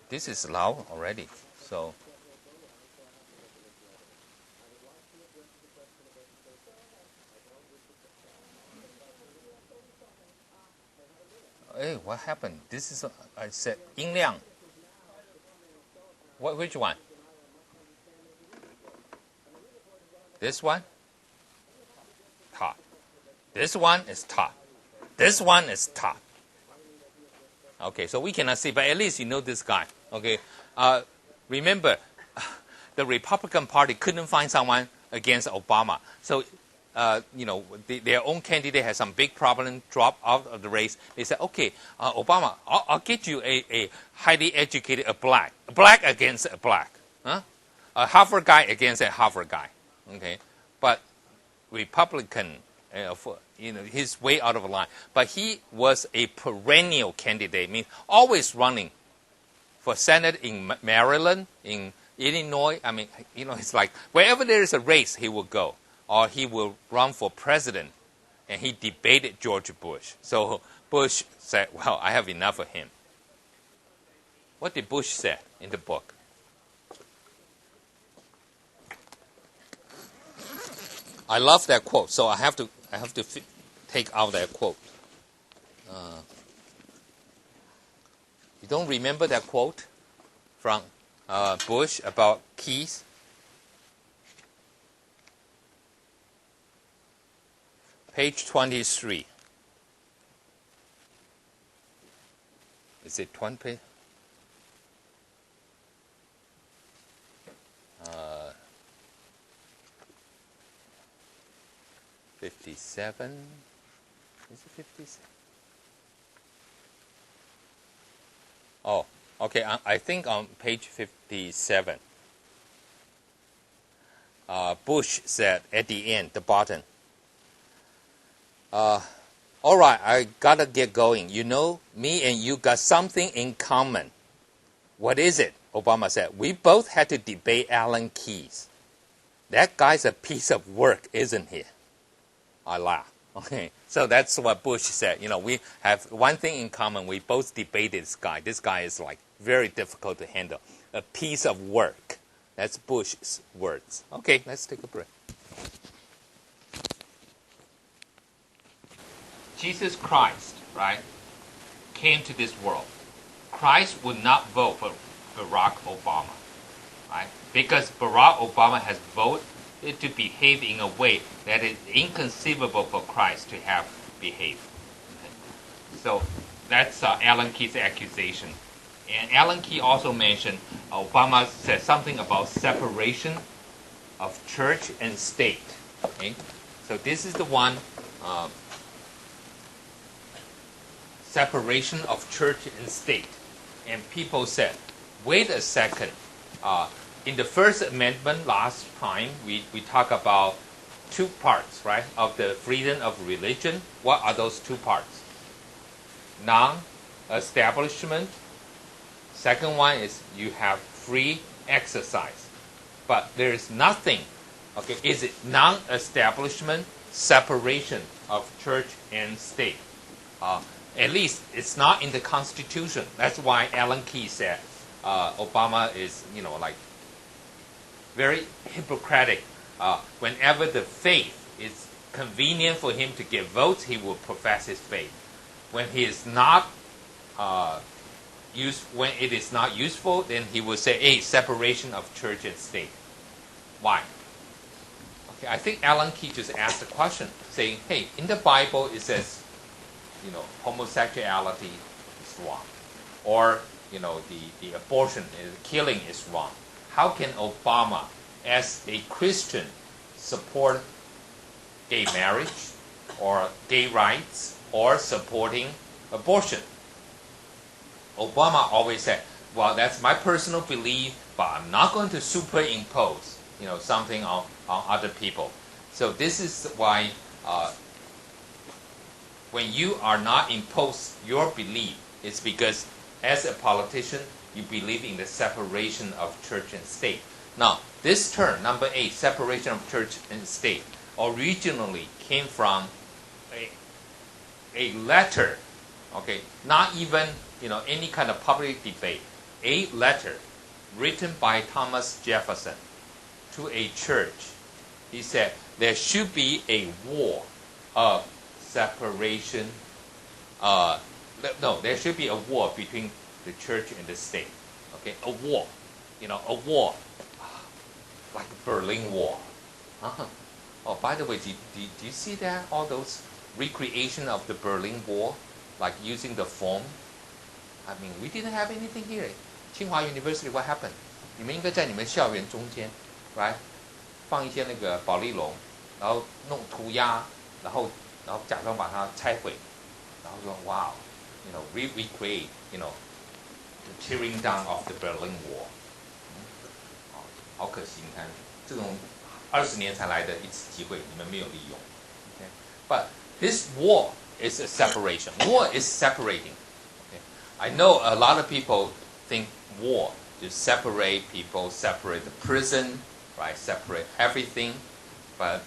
this is loud already, so hey, what happened? This is I said 音量. Which one? This one? Top. This one is top. This one is top. Okay, so we cannot see, but at least you know this guy. Okay, remember, the Republican Party couldn't find someone against Obama. So, their own candidate has some big problem, drop out of the race. They said, okay, Obama, I'll get you a highly educated, a black against a black. Huh? A Harvard guy against a Harvard guy. Okay, but Republican, he's way out of line. But he was a perennial candidate, means always running for Senate in Maryland, in Illinois. I mean, it's like wherever there is a race, he will go. Or he will run for president. And he debated George Bush. So Bush said, well, I have enough of him. What did Bush say in the book? I love that quote, so I have to take out that quote. You don't remember that quote from Bush about keys? Page 23. Is it 20? 57? Is it 57? Oh, okay. I think on page 57, Bush said at the end, the bottom, all right, I gotta get going. Me and you got something in common. What is it? Obama said. We both had to debate Alan Keyes. That guy's a piece of work, isn't he? I laugh. Okay, so that's what Bush said. We have one thing in common. We both debated this guy. This guy is like very difficult to handle. A piece of work. That's Bush's words. Okay, let's take a break. Jesus Christ, right, came to this world. Christ would not vote for Barack Obama, right? Because Barack Obama has voted to behave in a way that is inconceivable for Christ to have behaved. Okay. So that's Alan Keyes' accusation. And Alan Key also mentioned Obama said something about separation of church and state. Okay? So this is the one, separation of church and state. And people said, wait a second. In the First Amendment last time, we talked about two parts, right, of the freedom of religion. What are those two parts? Non-establishment. Second one is you have free exercise. But there is nothing, okay, is it non-establishment, separation of church and state? At least it's not in the Constitution. That's why Alan Keyes said Obama is, like very hypocritic. Whenever the faith is convenient for him to get votes, he will profess his faith. when he is not when it is not useful, then he will say, "Hey, separation of church and state." Why? Okay, I think Alan Key just asked a question, saying, "Hey, in the Bible it says, homosexuality is wrong, or the abortion, the killing is wrong. How can Obama, as a Christian, support gay marriage, or gay rights, or supporting abortion?" Obama always said, "Well, that's my personal belief, but I'm not going to superimpose, something on other people." So this is why when you are not imposed your belief, it's because as a politician, you believe in the separation of church and state. Now, this term, number 8, separation of church and state, originally came from a letter, okay, not even any kind of public debate, a letter written by Thomas Jefferson to a church. He said there should be a war of separation. There should be a war between the church and the state. Okay, a war, a war like the Berlin Wall. Oh, by the way, do you see that? All those recreation of the Berlin Wall, like using the foam. I mean, we didn't have anything here. Tsinghua University, what happened? 你们应该在你们校园中间 ，right？ 放一些那个保丽龙，然后弄涂鸦，然后假装把它拆毁，然后说 wow，recreate，the tearing down of the Berlin Wall。好可惜，你看这种20年才来的一次机会，你们没有利用。Okay? But this war is a separation. War is separating. I know a lot of people think war is separate people, separate the prison, right? Separate everything. But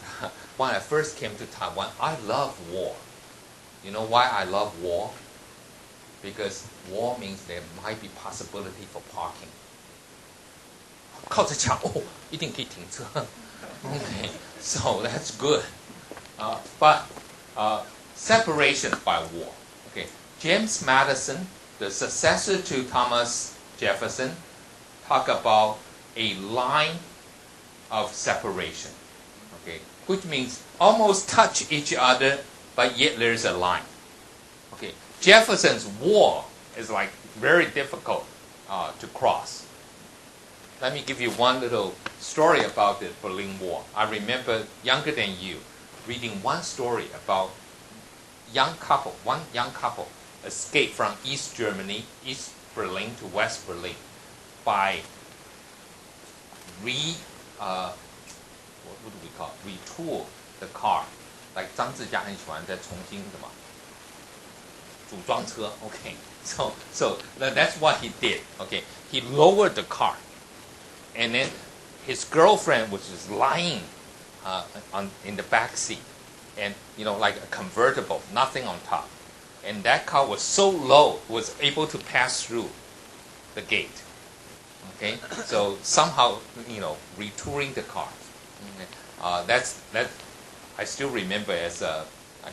when I first came to Taiwan, I love war. You know why I love war? Because war means there might be possibility for parking. 靠着墙哦，一定可以停车。Okay, so that's good. But separation by war. Okay, James Madison, the successor to Thomas Jefferson, talk about a line of separation. Okay, which means almost touch each other, but yet there's a line. Okay, Jefferson's war is like very difficult to cross. Let me give you one little story about the Berlin Wall. I remember younger than you reading one story about one young couple escaped from East Germany, East Berlin to West Berlin by retool the car. Like 张志佳很喜欢在重新什么组装车. Okay, so that's what he did. Okay, he lowered the car, and then his girlfriend was just lying in the back seat, and like a convertible, nothing on top. And that car was so low, was able to pass through the gate. Okay, so somehow retouring the car. Okay. That I still remember as I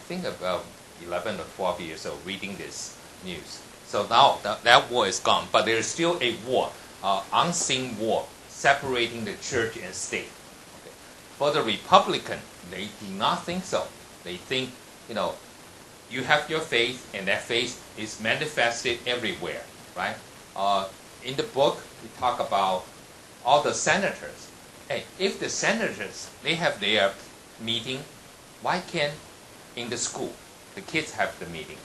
think about 11 or 12 years old reading this news. So now that war is gone, but there is still a war, unseen war, separating the church and state. Okay. For the Republican, they do not think so. They think, you have your faith, and that faith is manifested everywhere, right? In the book, we talk about all the senators. Hey, if the senators, they have their meeting, why can't in the school the kids have the meeting?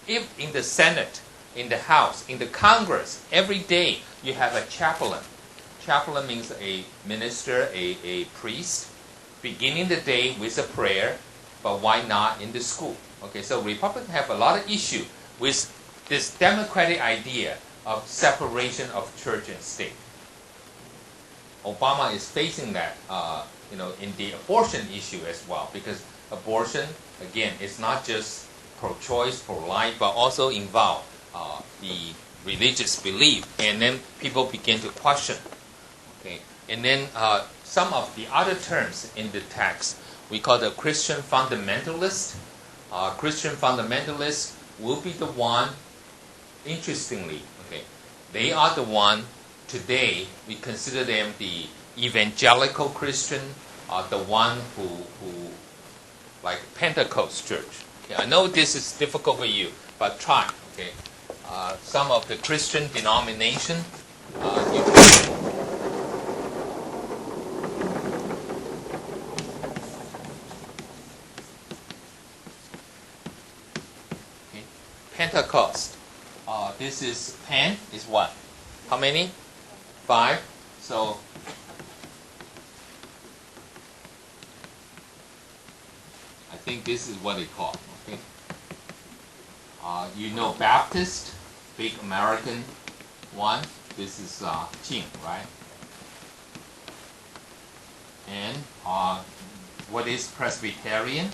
If in the Senate, in the House, in the Congress, every day you have a chaplain. Chaplain means a minister, a priest, beginning the day with a prayer, but why not in the school? Okay, so Republicans have a lot of issue with this democratic idea of separation of church and state. Obama is facing that, in the abortion issue as well, because abortion, again, is not just pro-choice, pro-life, but also involve the religious belief, and then people begin to question. Okay, and then some of the other terms in the text we call the Christian fundamentalist. Christian fundamentalists will be the one, interestingly, okay, they are the one, today, we consider them the evangelical Christian, the one who like Pentecost church. Okay, I know this is difficult for you, but try, okay. Some of the Christian denomination, Pentecost. This is Pen is what? How many? 5. So I think this is what they call. Okay. You know Baptist, big American one. This is Jing, right? And what is Presbyterian?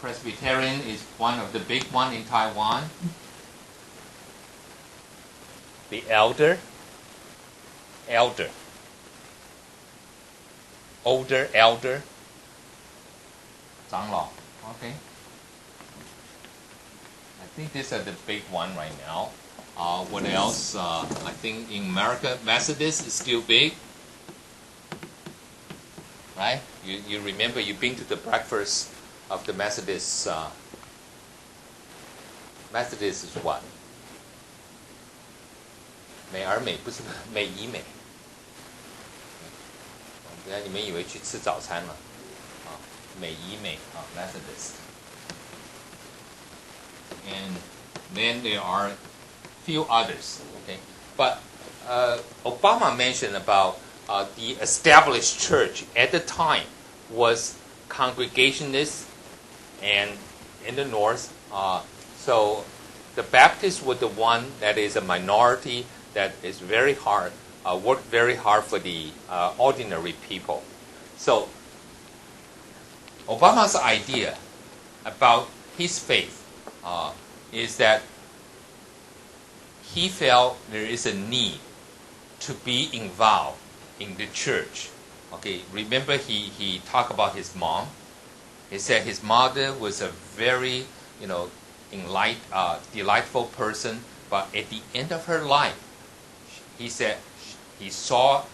Presbyterian is one of the big one in Taiwan. The elder, older, elder, 长老. Okay. I think these are the big one right now. What else? I think in America, Methodist is still big. Right? You remember you've been to the breakfast of the Methodists. Methodist is what? 美而美不是美以美。原来你们以为去吃早餐了美以美Methodist. And then there are few others. Okay, but Obama mentioned about the established church at the time was Congregationist and in the north. So the Baptists were the one that is a minority that is very hard, worked very hard for the ordinary people. So Obama's idea about his faith is that he felt there is a need to be involved in the church. Okay, remember he talked about his mom. He said his mother was a very, delightful person, but at the end of her life, he said he saw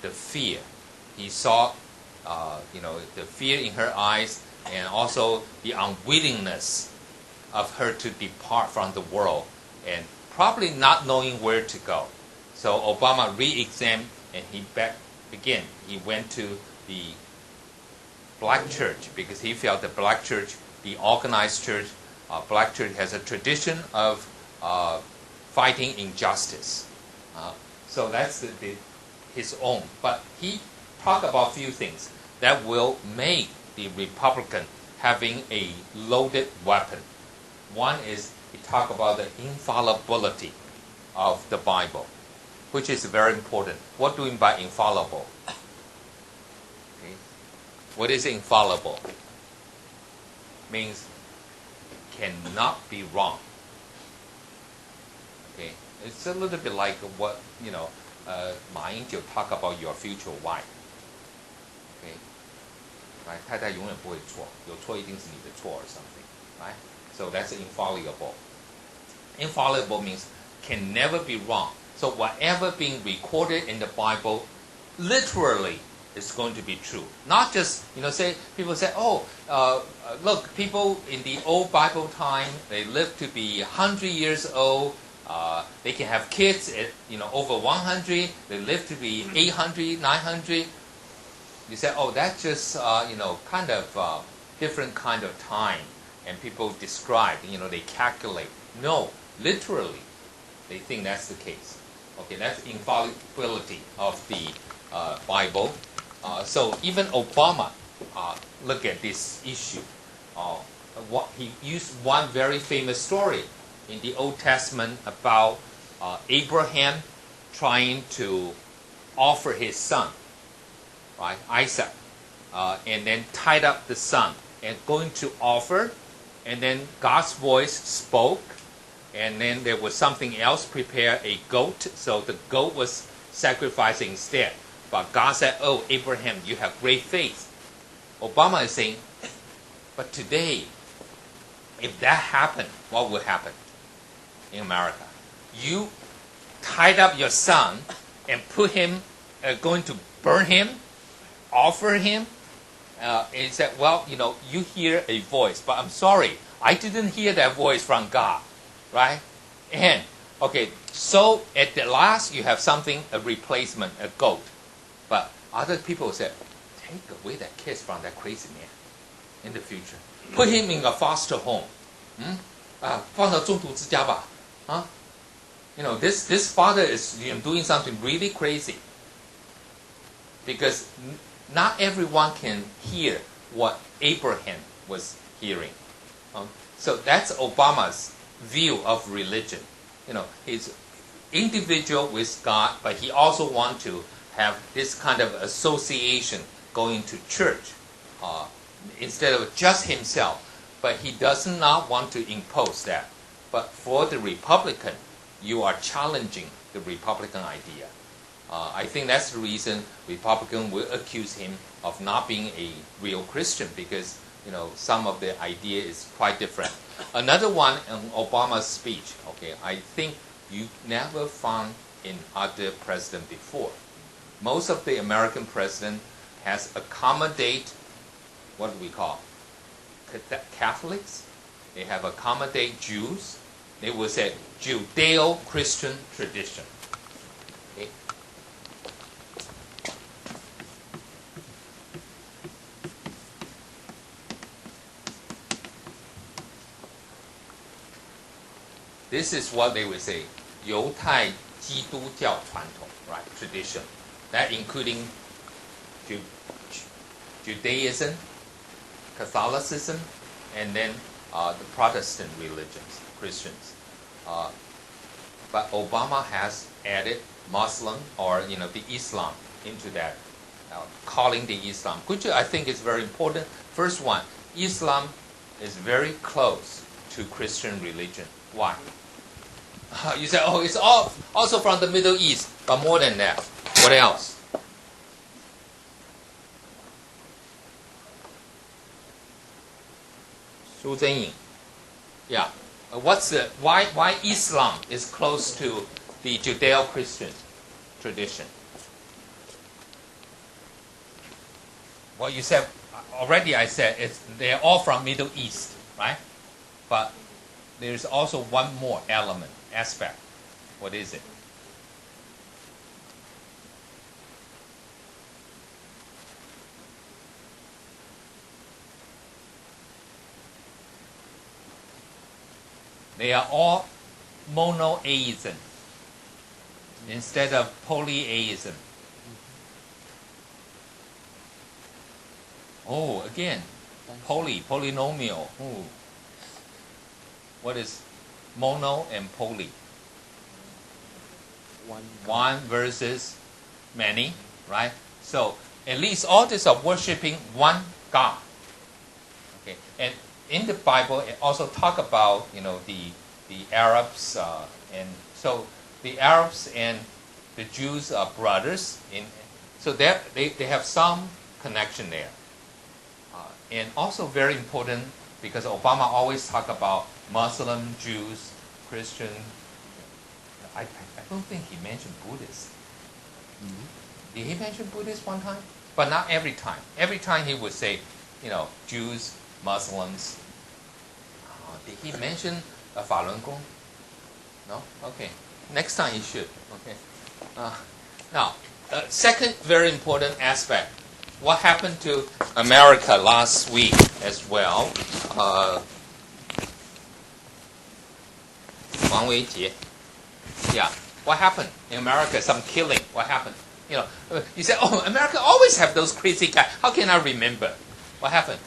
the fear. He saw, the fear in her eyes, and also the unwillingness of her to depart from the world, and probably not knowing where to go. So Obama re-examined, and he went to the black church because he felt the black church, the organized church, black church has a tradition of fighting injustice. So that's his own. But he talked about a few things that will make the Republican having a loaded weapon. One is he talked about the infallibility of the Bible, which is very important. What do you mean by infallible? Okay. What is infallible? Means cannot be wrong. Okay. It's a little bit like what, Ma Ying-jeou talk about your future wife. Okay. Right? 太太永远不会错，有错一定是你的错 or something. Right? So that's infallible. Infallible means can never be wrong. So whatever being recorded in the Bible, literally is going to be true. Not just, people say, look, people in the old Bible time, they lived to be 100 years old. They can have kids at, over 100. They live to be 800, 900. You say, that's just, kind of different kind of time. And people describe, they calculate. No, literally, they think that's the case. Okay, that's infallibility of the Bible. So even Obama look at this issue. He used one very famous story in the Old Testament about Abraham trying to offer his son, right, Isaac, and then tied up the son and going to offer, and then God's voice spoke. And then there was something else, prepare a goat. So the goat was sacrificed instead. But God said, Abraham, you have great faith. Obama is saying, but today, If that happened, what would happen in America? You tied up your son and put him, going to burn him, offer him. He said, well, you hear a voice, but I'm sorry, I didn't hear that voice from God, right? And, okay, so at the last you have something, a replacement, a goat. But other people said, take away that kid from that crazy man in the future. Put him in a foster home. 放到中途之家吧. This father is doing something really crazy. Because not everyone can hear what Abraham was hearing. So that's Obama's view of religion. He's individual with God, but he also wants to have this kind of association going to church instead of just himself. But he does not want to impose that. But for the Republican, you are challenging the Republican idea. I think that's the reason Republicans will accuse him of not being a real Christian, because some of the idea is quite different. Another one in Obama's speech, okay, I think you never found in other president before. Most of the American president has accommodate, what do we call, Catholics. They have accommodate Jews. They will say Judeo-Christian tradition. Okay. This is what they would say, 犹太基督教传统, right? Tradition. That including Judaism, Catholicism, and then the Protestant religions, Christians. But Obama has added Muslim or the Islam into that, calling the Islam, which I think is very important. First one, Islam is very close to Christian religion. Why? You say, oh, it's all also from the Middle East, but more than that. What else? Su Zhenying. Yeah. Why Islam is close to the Judeo-Christian tradition? Well, you said already. I said they're all from Middle East, right? But there's also one more aspect. What is it? They are all monotheism instead of polytheism. Oh, again, polynomial. Ooh. What is mono and poly? One versus many, right? So at least all this are worshiping one God. Okay, and in the Bible, it also talk about the Arabs, and so the Arabs and the Jews are brothers. So they have some connection there, and also very important because Obama always talk about Muslim, Jews, Christian. I don't think he mentioned Buddhists. Mm-hmm. Did he mention Buddhists one time? But not every time. Every time he would say, Jews, Muslims. Did he mention Falun Gong? No? Okay. Next time he should. Okay. Now, second very important aspect. What happened to America last week as well? Wang Weijie. Yeah. What happened in America? Some killing. What happened? You say, oh, America always have those crazy guys. How can I remember? What happened?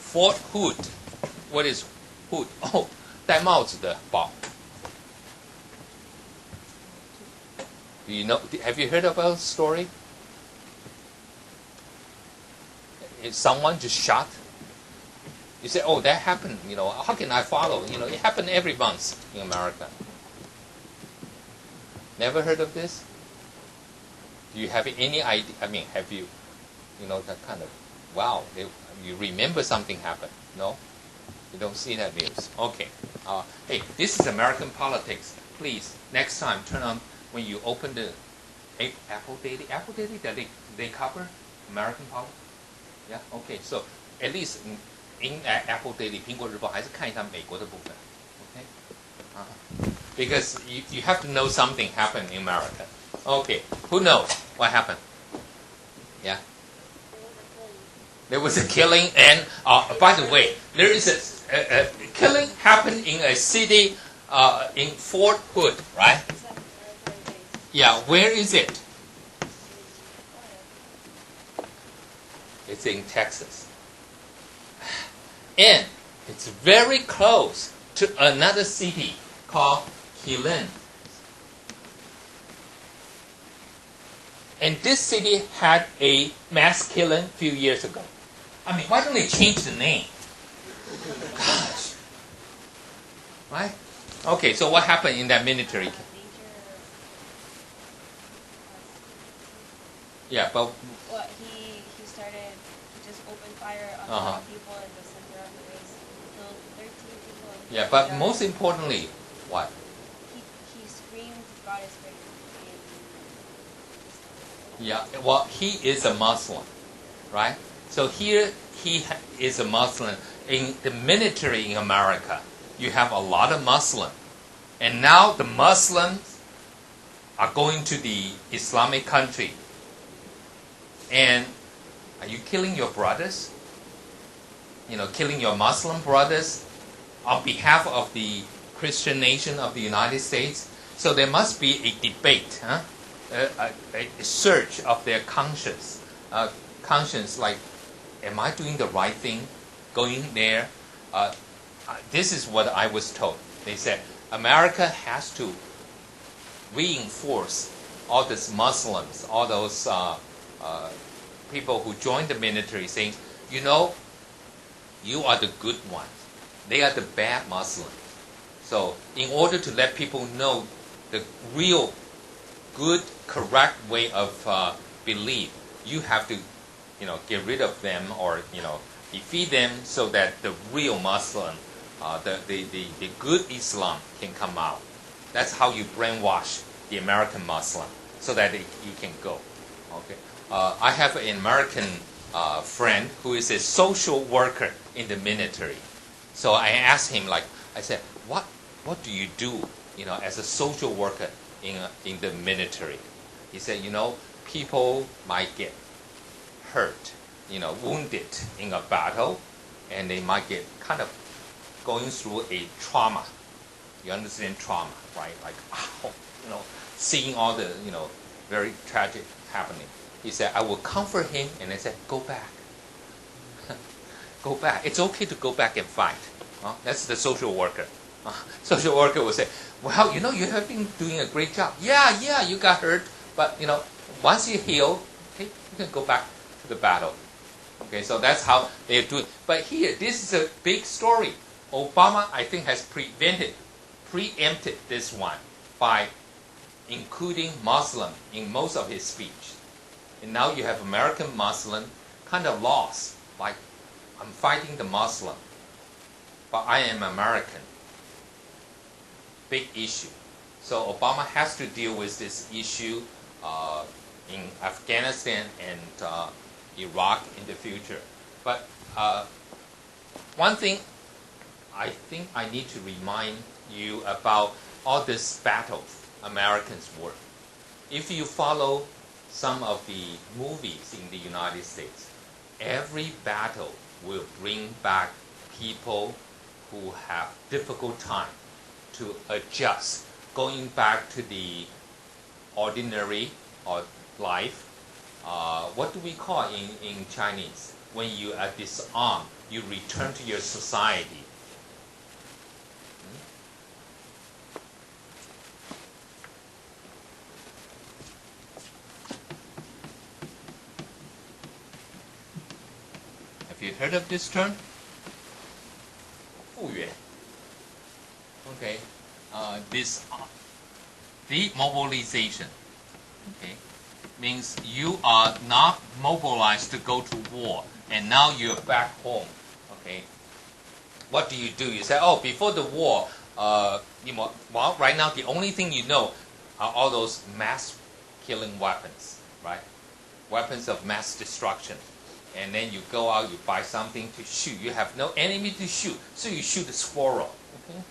Fort Hood. What is Hood? Oh, 戴帽子的堡. Do you know? Have you heard about the story? Is someone just shot? You say, oh, that happened. How can I follow? It happened every month in America. Never heard of this? Do you have any idea? I mean, have you, that kind of wow, you remember something happened. No? You don't see that news. Okay. Hey, this is American politics. Please, next time, turn on, when you open the Apple Daily, they cover American politics? Yeah? Okay, so at least in Apple Daily, 苹果日报还是看一下美国的部分。Okay? Because you have to know something happened in America. Okay, who knows what happened? Yeah? There was a killing, and by the way, there is a killing happened in a city in Fort Hood, right? Yeah, where is it? It's in Texas. And it's very close to another city called Killeen. And this city had a mass killing a few years ago. I mean, why don't they change the name? Gosh. Right? Okay, so what happened in that military? Yeah, but... Well, he just opened fire on a lot of people in the center of the race. Killed 13 people. Yeah, but most importantly, what? He screamed, God is great. Yeah, well, he is a Muslim, right? So here he is a Muslim. In the military in America, you have a lot of Muslims. And now the Muslims are going to the Islamic country. And are you killing your brothers? You know, killing your Muslim brothers on behalf of the Christian nation of the United States? So there must be a debate, a search of their conscience. Conscience, like, am I doing the right thing? Going there? This is what I was told. They said, America has to reinforce all these Muslims, all those people who joined the military, saying, you know, you are the good ones. They are the bad Muslims. So in order to let people know the real good, correct way of belief, you have to, get rid of them or, defeat them so that the real Muslim, the good Islam can come out. That's how you brainwash the American Muslim so that you can go. Okay. I have an American friend who is a social worker in the military. So I asked him, I said, what do you do, as a social worker in the military? He said, people might get hurt, wounded in a battle, and they might get kind of going through a trauma. You understand trauma, right? Like, seeing all the, very tragic happening. He said, I will comfort him, and I said, go back. Go back. It's okay to go back and fight. That's the social worker. Social worker will say, well, you have been doing a great job. Yeah, you got hurt, but, once you heal, okay, you can go back to the battle. Okay, so that's how they do it. But here, this is a big story. Obama, I think, has preempted this one by including Muslim in most of his speech. And now you have American Muslim kind of lost. Like, I'm fighting the Muslim, but I am American. Big issue. So Obama has to deal with this issue in Afghanistan and Iraq in the future. But one thing I think I need to remind you about all these battles Americans were. If you follow some of the movies in the United States, every battle will bring back people who have difficult time to adjust, going back to the ordinary or life. What do we call in Chinese? When you are disarmed, you return to your society. Have you heard of this term? 复原. Okay. Demobilization. Okay. means you are not mobilized to go to war, and now you're back home. Okay, what do? You say, oh, before the war, well, right now the only thing you know are all those mass killing weapons, right? Weapons of mass destruction. And then you go out, you buy something to shoot. You have no enemy to shoot, so you shoot a squirrel. Okay?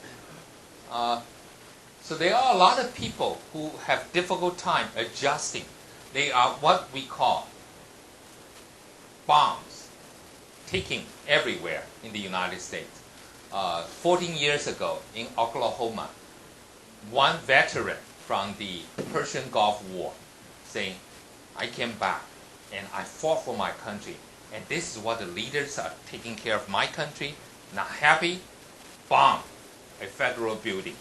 So there are a lot of people who have difficult time adjusting. They are what we call bombs ticking everywhere in the United States. 14 years ago in Oklahoma, one veteran from the Persian Gulf War saying, I came back and I fought for my country. And this is what the leaders are taking care of my country. Not happy, bomb a federal building,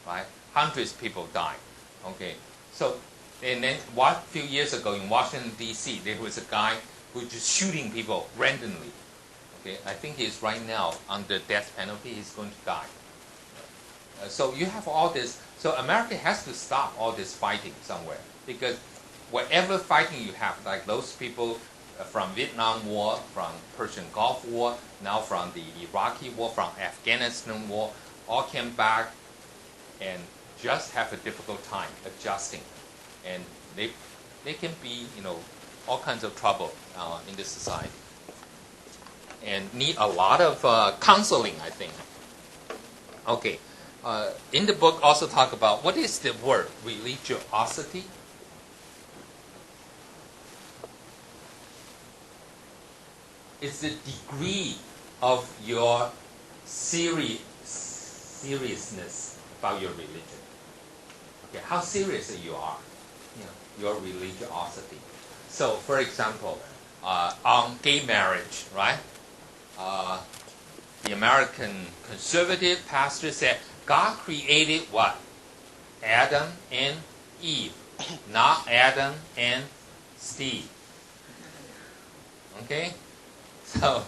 right? Hundreds of people died. Okay, so and then a few years ago in Washington D.C. there was a guy who was just shooting people randomly. Okay, I think he's right now under death penalty. He's going to die. So you have all this. So America has to stop all this fighting somewhere, because whatever fighting you have, like those people from Vietnam War, from Persian Gulf War, now from the Iraqi War, from Afghanistan War, all came back and just have a difficult time adjusting, and they can be, all kinds of trouble in the society, and need a lot of counseling, I think. Okay, in the book also talk about what is the word religiosity. It's the degree of your seriousness about your religion. Okay, how serious you are, your religiosity. So, for example, on gay marriage, right? The American conservative pastor said, God created what? Adam and Eve, not Adam and Steve. Okay? So,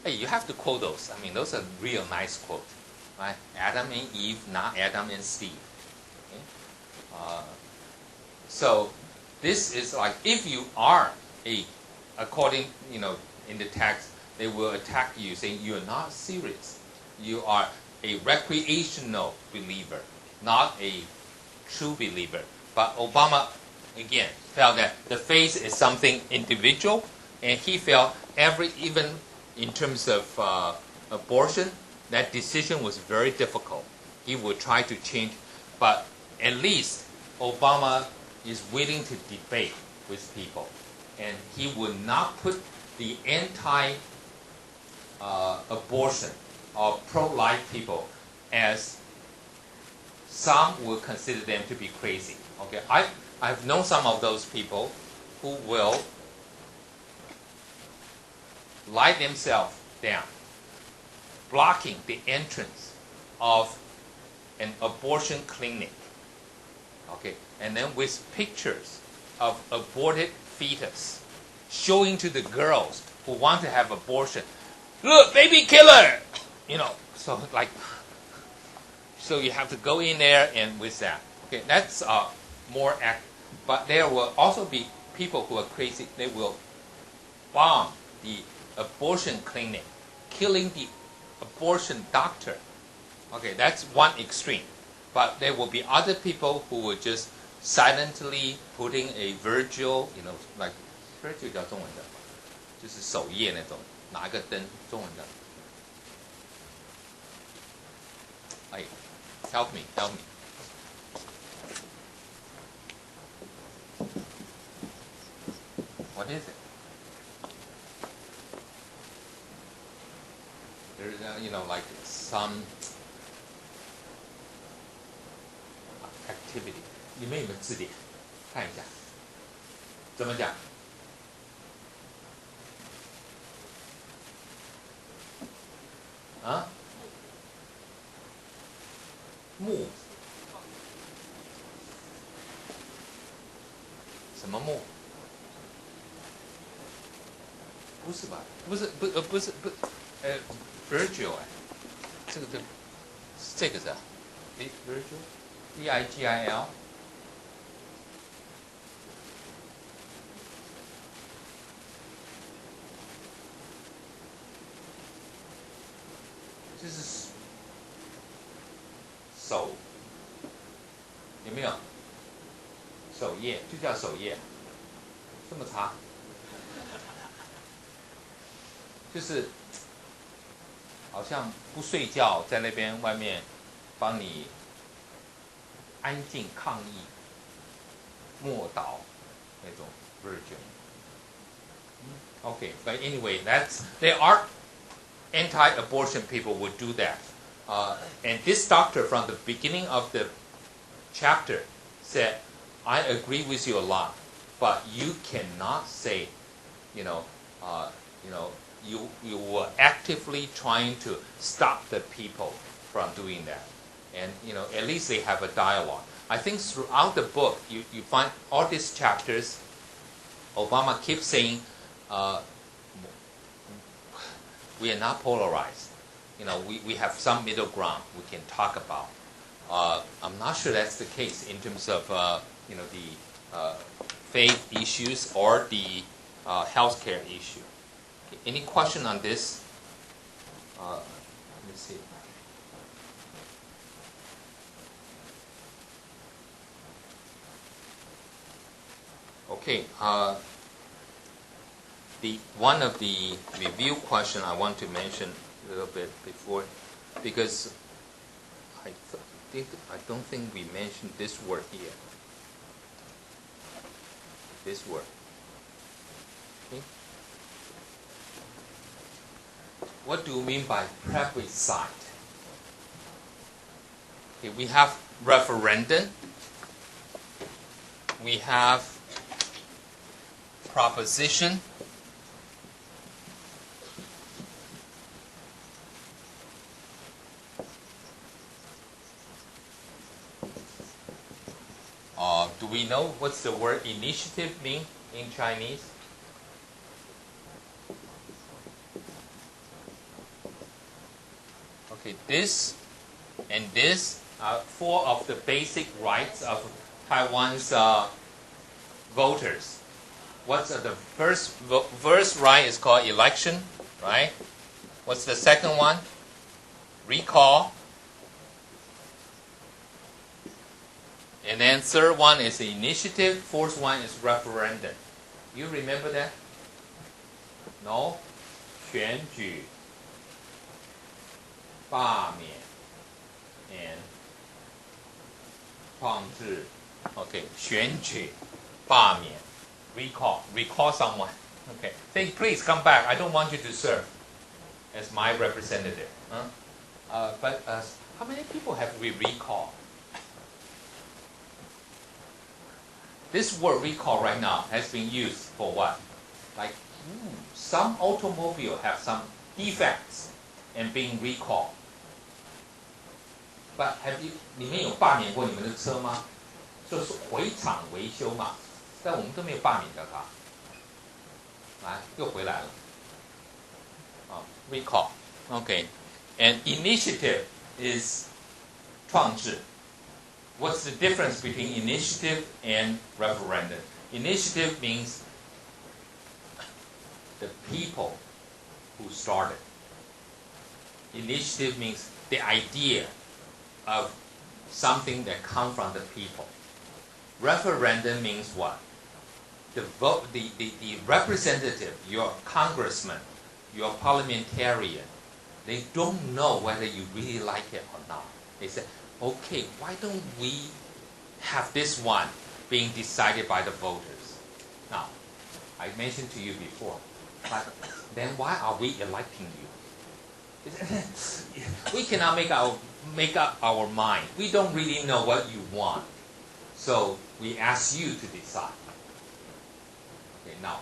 hey, you have to quote those. I mean, those are real nice quotes, right? Adam and Eve, not Adam and Steve. Okay? So, this is like, if you are according, in the text, they will attack you saying you are not serious. You are a recreational believer, not a true believer. But Obama, again, felt that the faith is something individual, and he felt even in terms of abortion, that decision was very difficult. He would try to change, but at least Obama is willing to debate with people, and he would not put the anti-abortion or pro-life people as some will consider them to be crazy. Okay, I've known some of those people who will lie themselves down, blocking the entrance of an abortion clinic. Okay, and then with pictures of aborted fetus, showing to the girls who want to have abortion, look, baby killer, so you have to go in there and with that. Okay, that's more act. But there will also be people who are crazy. They will bomb the abortion clinic, killing the abortion doctor. Okay, that's one extreme. But there will be other people who will just silently putting a Virgil, like Virgil 叫中文的，就是守夜那种，拿个灯，中文的。哎 help me. What is it? There's like some activity. 里面有没有字典？看一下，怎么讲？啊？木？什么木？不是吧？不是 Virgil 这个是啊 Virgil， VIGIL。这是首，有没有？首页就叫首页，这么长，就是好像不睡觉，在那边外面帮你安静抗议、默祷那种 version。Okay, but anyway, there are anti-abortion people would do that. And this doctor from the beginning of the chapter said, I agree with you a lot, but you cannot say, you were actively trying to stop the people from doing that. And, at least they have a dialogue. I think throughout the book, you find all these chapters, Obama keeps saying, we are not polarized. We have some middle ground we can talk about. I'm not sure that's the case in terms of the faith issues or the healthcare issue. Okay, any question on this? Let me see. Okay. One of the review question I want to mention a little bit before, because I don't think we mentioned this word here. This word. Okay. What do we mean by plebiscite? Okay, we have referendum. We have proposition. Do we know what's the word initiative mean in Chinese? Okay, this and this are four of the basic rights of Taiwan's voters. What's the first right is called election, right? What's the second one? Recall. And then third one is the initiative. Fourth one is referendum. You remember that? No? 选举, 罢免, and 创制. Okay, 选举, 罢免, recall someone. Okay, say please come back. I don't want you to serve as my representative. But how many people have we recalled? This word recall right now has been used for what? Like some automobile have some defects and being recalled. But 你们有罢免过你们的车吗？就是回厂维修嘛，但我们都没有罢免掉它。来，又回来了。Recall. Okay. And initiative is 创制。What's the difference between initiative and referendum? Initiative means the people who started. Initiative means the idea of something that comes from the people. Referendum means what? The representative, your congressman, your parliamentarian, they don't know whether you really like it or not. They say, okay, why don't we have this one being decided by the voters? Now, I mentioned to you before, but then why are we electing you? We cannot make up our mind. We don't really know what you want. So we ask you to decide. Okay, now,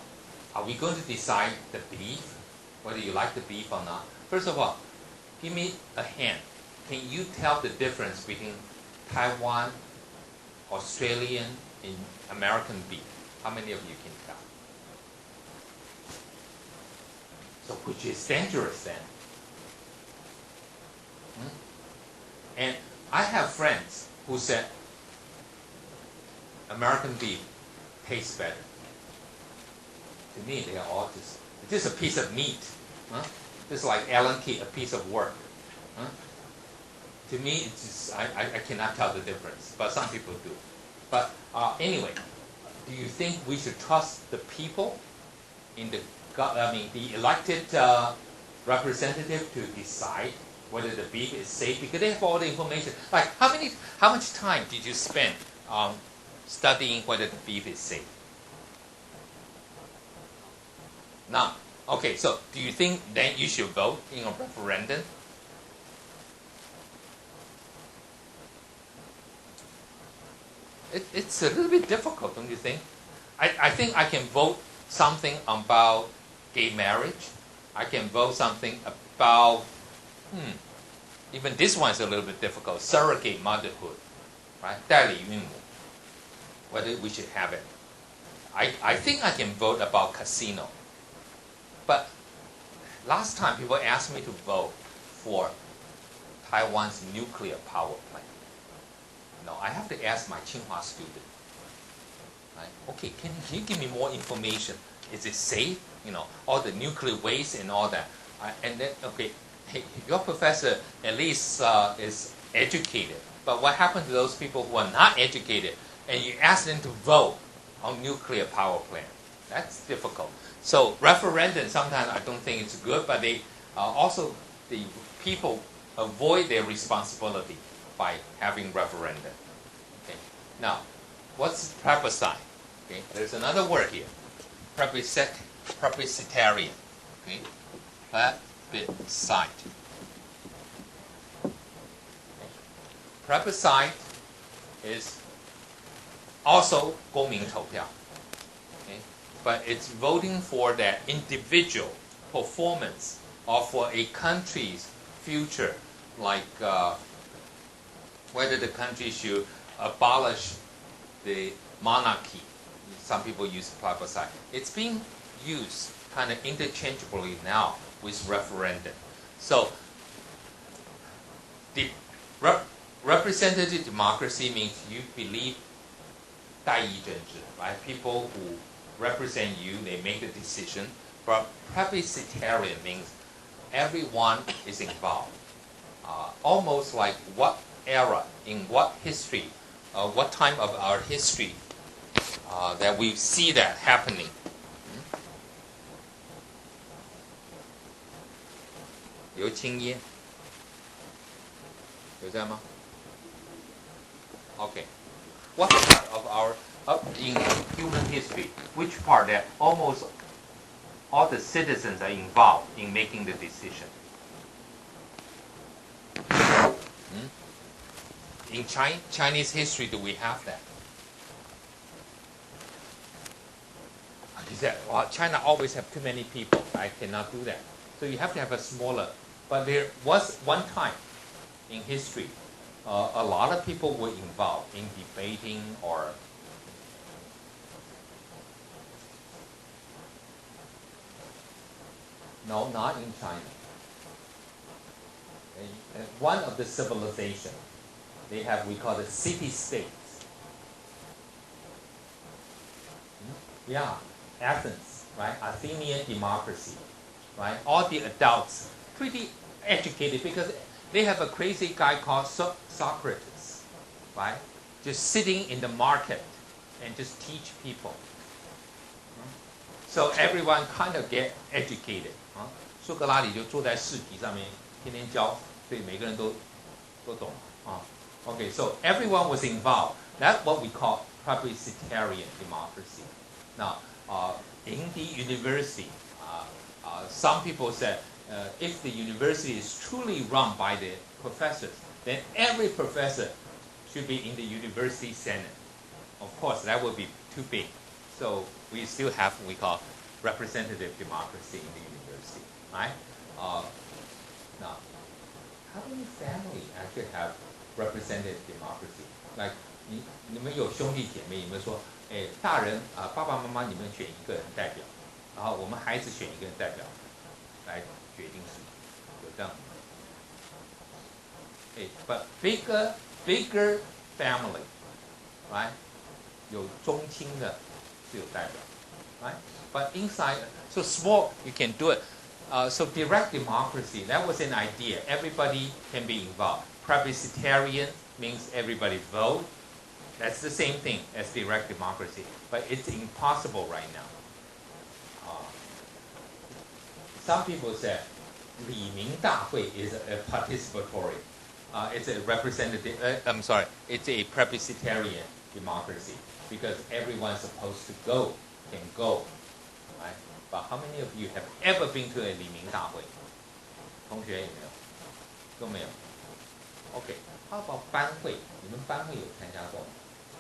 are we going to decide the beef, whether you like the beef or not? First of all, give me a hint. Can you tell the difference between Taiwan, Australian, and American beef? How many of you can tell? So which is dangerous then? And I have friends who said American beef tastes better. To me, they are all just a piece of meat. Just like Allen key, a piece of work. Huh? To me, it's just, I cannot tell the difference, but some people do. But anyway, do you think we should trust the people in the elected representative to decide whether the beef is safe because they have all the information? Like how much time did you spend studying whether the beef is safe? Now, okay, so do you think then you should vote in a referendum? It's a little bit difficult, don't you think? I think I can vote something about gay marriage. I can vote something about, even this one is a little bit difficult, surrogate motherhood, right? 代理孕母, whether we should have it. I think I can vote about casino. But last time people asked me to vote for Taiwan's nuclear power plant. No, I have to ask my Tsinghua student. Right? Okay, can you give me more information? Is it safe? All the nuclear waste and all that. And then, okay, hey, your professor at least is educated. But what happened to those people who are not educated and you ask them to vote on nuclear power plant? That's difficult. So referendum, sometimes I don't think it's good, but they also, the people avoid their responsibility by having referendum. Okay. Now, what's plebiscite? Okay. There's another word here. Plebiscitarian. Okay. Plebiscite. Okay. Plebiscite is also 公民投票. Okay. But it's voting for the individual performance or for a country's future, like whether the country should abolish the monarchy. Some people use plebiscite. It's being used kind of interchangeably now with referendum. So the representative democracy means you believe 代议政治, right? People who represent you, they make the decision. But plebiscitarian means everyone is involved. Almost like what era, in what history, what time of our history that we see that happening. 刘清耶, 有在吗? Okay. What part of our in human history, which part that almost all the citizens are involved in making the decision? In Chinese history, do we have that? He said, well, China always have too many people. I cannot do that. So you have to have a smaller. But there was one time in history, a lot of people were involved in debating or no, not in China. One of the civilizations, they have, we call it city-states. Yeah, Athens, right? Athenian democracy, right? All the adults, pretty educated because they have a crazy guy called Socrates, right? Just sitting in the market and just teach people. So everyone kind of get educated. 苏格拉底就坐在市集上面，天天教，所以每个人都懂啊。Okay, so everyone was involved. That's what we call plebiscitarian democracy. Now, in the university, some people said if the university is truly run by the professors, then every professor should be in the university senate. Of course, that would be too big. So we still have what we call representative democracy in the university, right? Now, how many families actually have representative democracy? Like, 你们有兄弟姐妹，你们说，大人爸爸妈妈你们选一个人代表，然后我们孩子选一个人代表，来决定事，有这样吗？But bigger family, right? 有宗亲的是有代表 ，right? But inside, so small, you can do it. So direct democracy, that was an idea. Everybody can be involved. Plebiscitarian means everybody vote. That's the same thing as direct democracy, but it's impossible right now. Some people say 李明大会 is a participatory. It's a representative. It's a plebiscitarian democracy because everyone's supposed to go can go, right? But how many of you have ever been to a 李明大会？同学有没有？都没有。Okay. How about 班会？你们班会有参加过吗？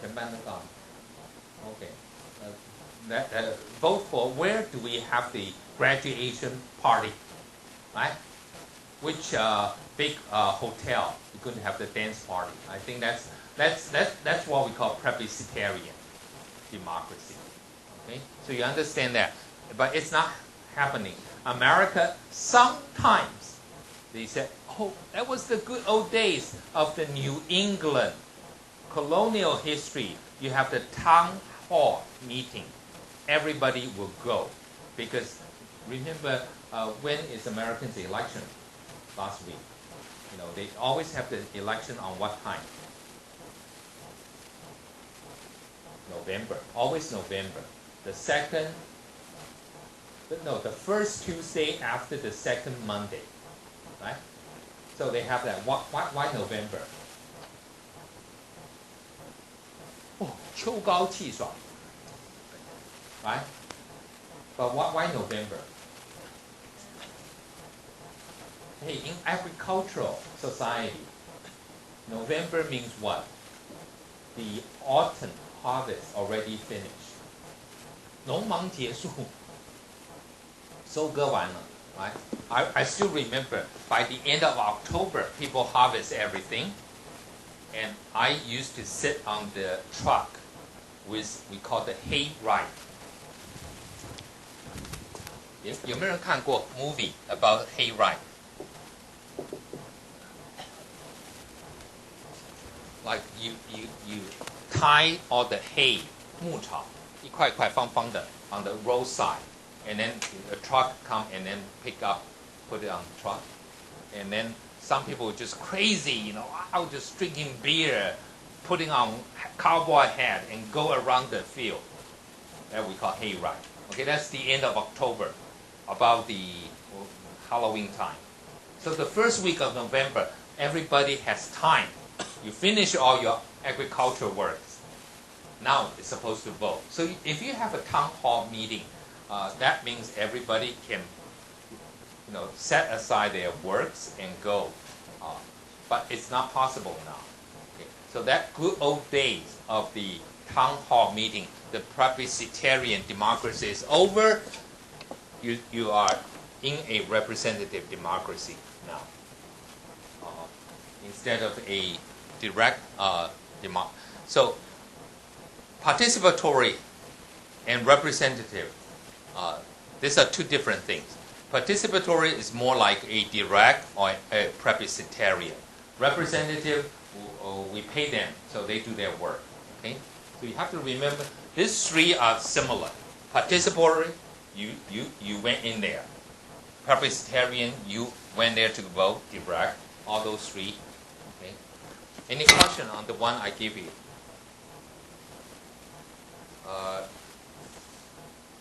全班都到吗？ Okay. Vote for where do we have the graduation party, right? Which big hotel you're going to have the dance party? I think that's what we call plebiscitarian democracy. Okay, so you understand that, but it's not happening. America sometimes they say, "Oh, that was the good old days of the New England colonial history." You have the town hall meeting. Everybody will go because remember when is Americans' election? Last week. They always have the election on what time? November. Always November. The first Tuesday after the second Monday. Right? So they have that. Why November? 秋高气爽. Right? But why November? Hey, in agricultural society, November means what? The autumn harvest already finished. 农忙结束，收割完了 right? I still remember by the end of October, people harvest everything. And I used to sit on the truck with, we call the hay ride. 有没有人看过 movie about hay ride? Like you tie all the hay, 牧草，一块一块方方的 on the roadside, and then a truck come and then pick up, put it on the truck, and then some people are just crazy, out just drinking beer, putting on cowboy hat and go around the field. That we call hay ride. Okay, that's the end of October, about the Halloween time. So the first week of November, everybody has time. You finish all your agricultural works. Now it's supposed to vote. So if you have a town hall meeting, that means everybody can set aside their works and go. But it's not possible now. Okay. So that good old days of the town hall meeting, the plebiscitarian democracy is over. You are in a representative democracy now. Instead of a direct democracy. So participatory and representative, these are two different things. Participatory is more like a direct or a plebiscitarian. Representative, we pay them, so they do their work. Okay? So you have to remember, these three are similar. Participatory, you went in there. Plebiscitarian, you went there to vote, direct, all those three. Okay? Any question on the one I give you?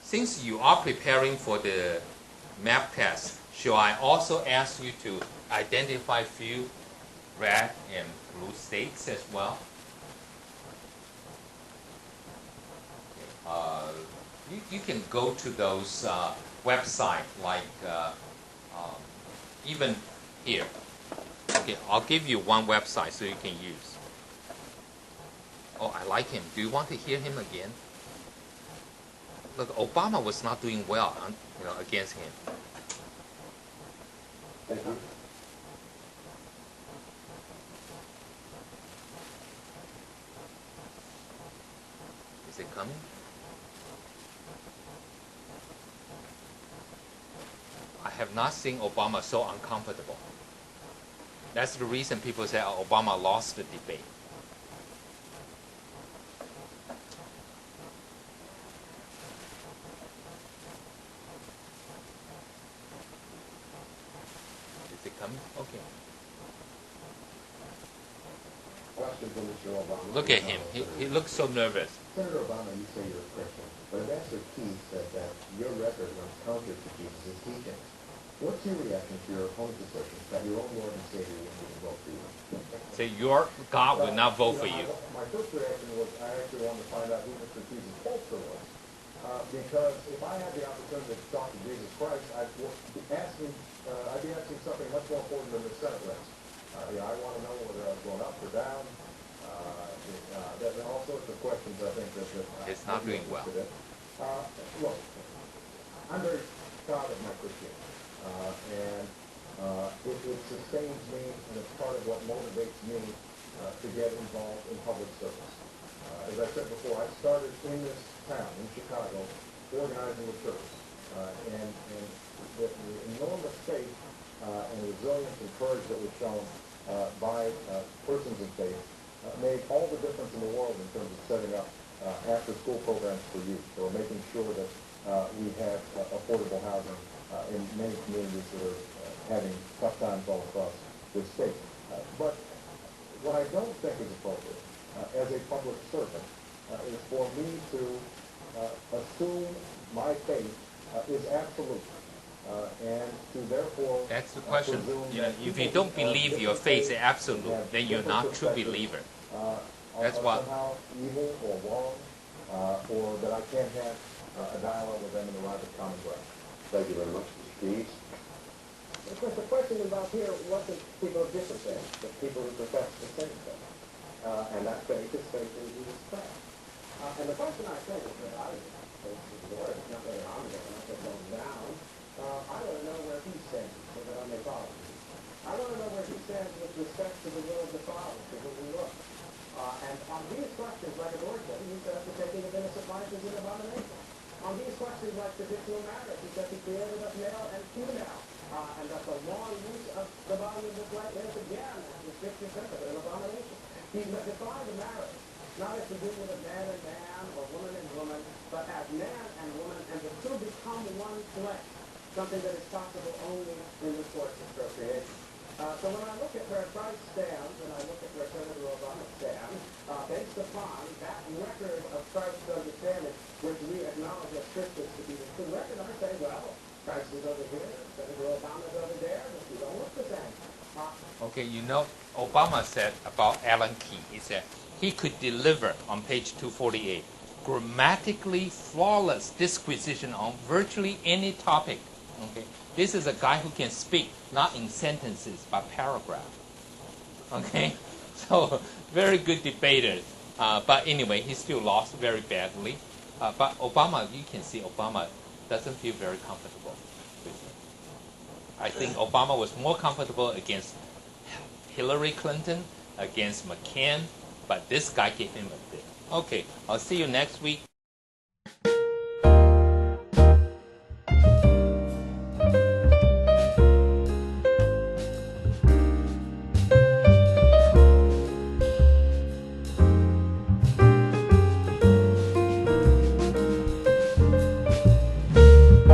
Since you are preparing for the map test, should I also ask you to identify few red and blue states as well? You can go to those websites like even here. Okay, I'll give you one website so you can use. Oh, I like him. Do you want to hear him again? Look, Obama was not doing well, against him. Is it coming? I have not seen Obama so uncomfortable. That's the reason people say Obama lost the debate. Come. Okay. Question for Mr. Obama. Look at him. He looks so nervous. Senator Obama, you say you're a Christian, but Ambassador Key said that your record runs counter to Jesus' teachings. What's your reaction to your opponent's assertion that your own Lord and Savior wouldn't vote for you? Say your God will not vote for you. My first reaction was I actually wanted to find out who Mr. Key's pollster was. Because if I had the opportunity to talk to Jesus Christ, I'd be asking something much more important than the Senate race. I want to know whether I was going up or down. There are all sorts of questions I think that it's not doing well. Look, I'm very proud of my Christianity, and it sustains me, and it's part of what motivates me to get involved in public service. As I said before, I started in this town, in Chicago, organizing a church, and the enormous faith and resilience and courage that was shown by persons of faith made all the difference in the world in terms of setting up after-school programs for youth, or making sure that we have affordable housing in many communities that are having tough times all across this state. But what I don't think is appropriate as a public servant is for me to assume my faith is absolute. And to therefore... That's the question. If you don't believe your faith is absolute, then you're not a true believer. That's what... somehow evil or wrong, or that I can't have a dialogue with them and arrive at common ground. Thank you very much, Mr. Keys. Of course, the question involved here wasn't people of different faiths, but people who profess the same faith. And that faith is faith in Jesus Christ. And the question I think is that I Lord, it's not whether I'm going up or going down. I want to know where he stands so that I may follow him. I want to know where he stands with respect to the will of the Father, to whom we look. And on these questions, like the Lord said, he said that the taking of innocent life is an abomination. On these questions, like traditional marriage, he said he created us male and female. And that the long use of the body of this life is again, as the scripture says, an abomination. He defined the marriage, not as the union of man and man, or woman and woman, but as man and woman, and the two become one flesh, something that is possible only in the course of procreation. So when I look at where Christ stands, and I look at where Senator Obama stands, based upon that record of Christ's understanding, which we acknowledge as Christians to be the true record, I say, well, Christ is over here, Senator Obama is over there, but we don't look the same. Okay, Obama said about Alan Key, he said he could deliver on page 248 grammatically flawless disquisition on virtually any topic. Okay, this is a guy who can speak not in sentences but paragraphs. Okay, so very good debater. But anyway, he still lost very badly. But Obama, you can see Obama doesn't feel very comfortable with him. I think Obama was more comfortable against Hillary Clinton, against McCain, but this guy gave him a bit. Okay, I'll see you next week.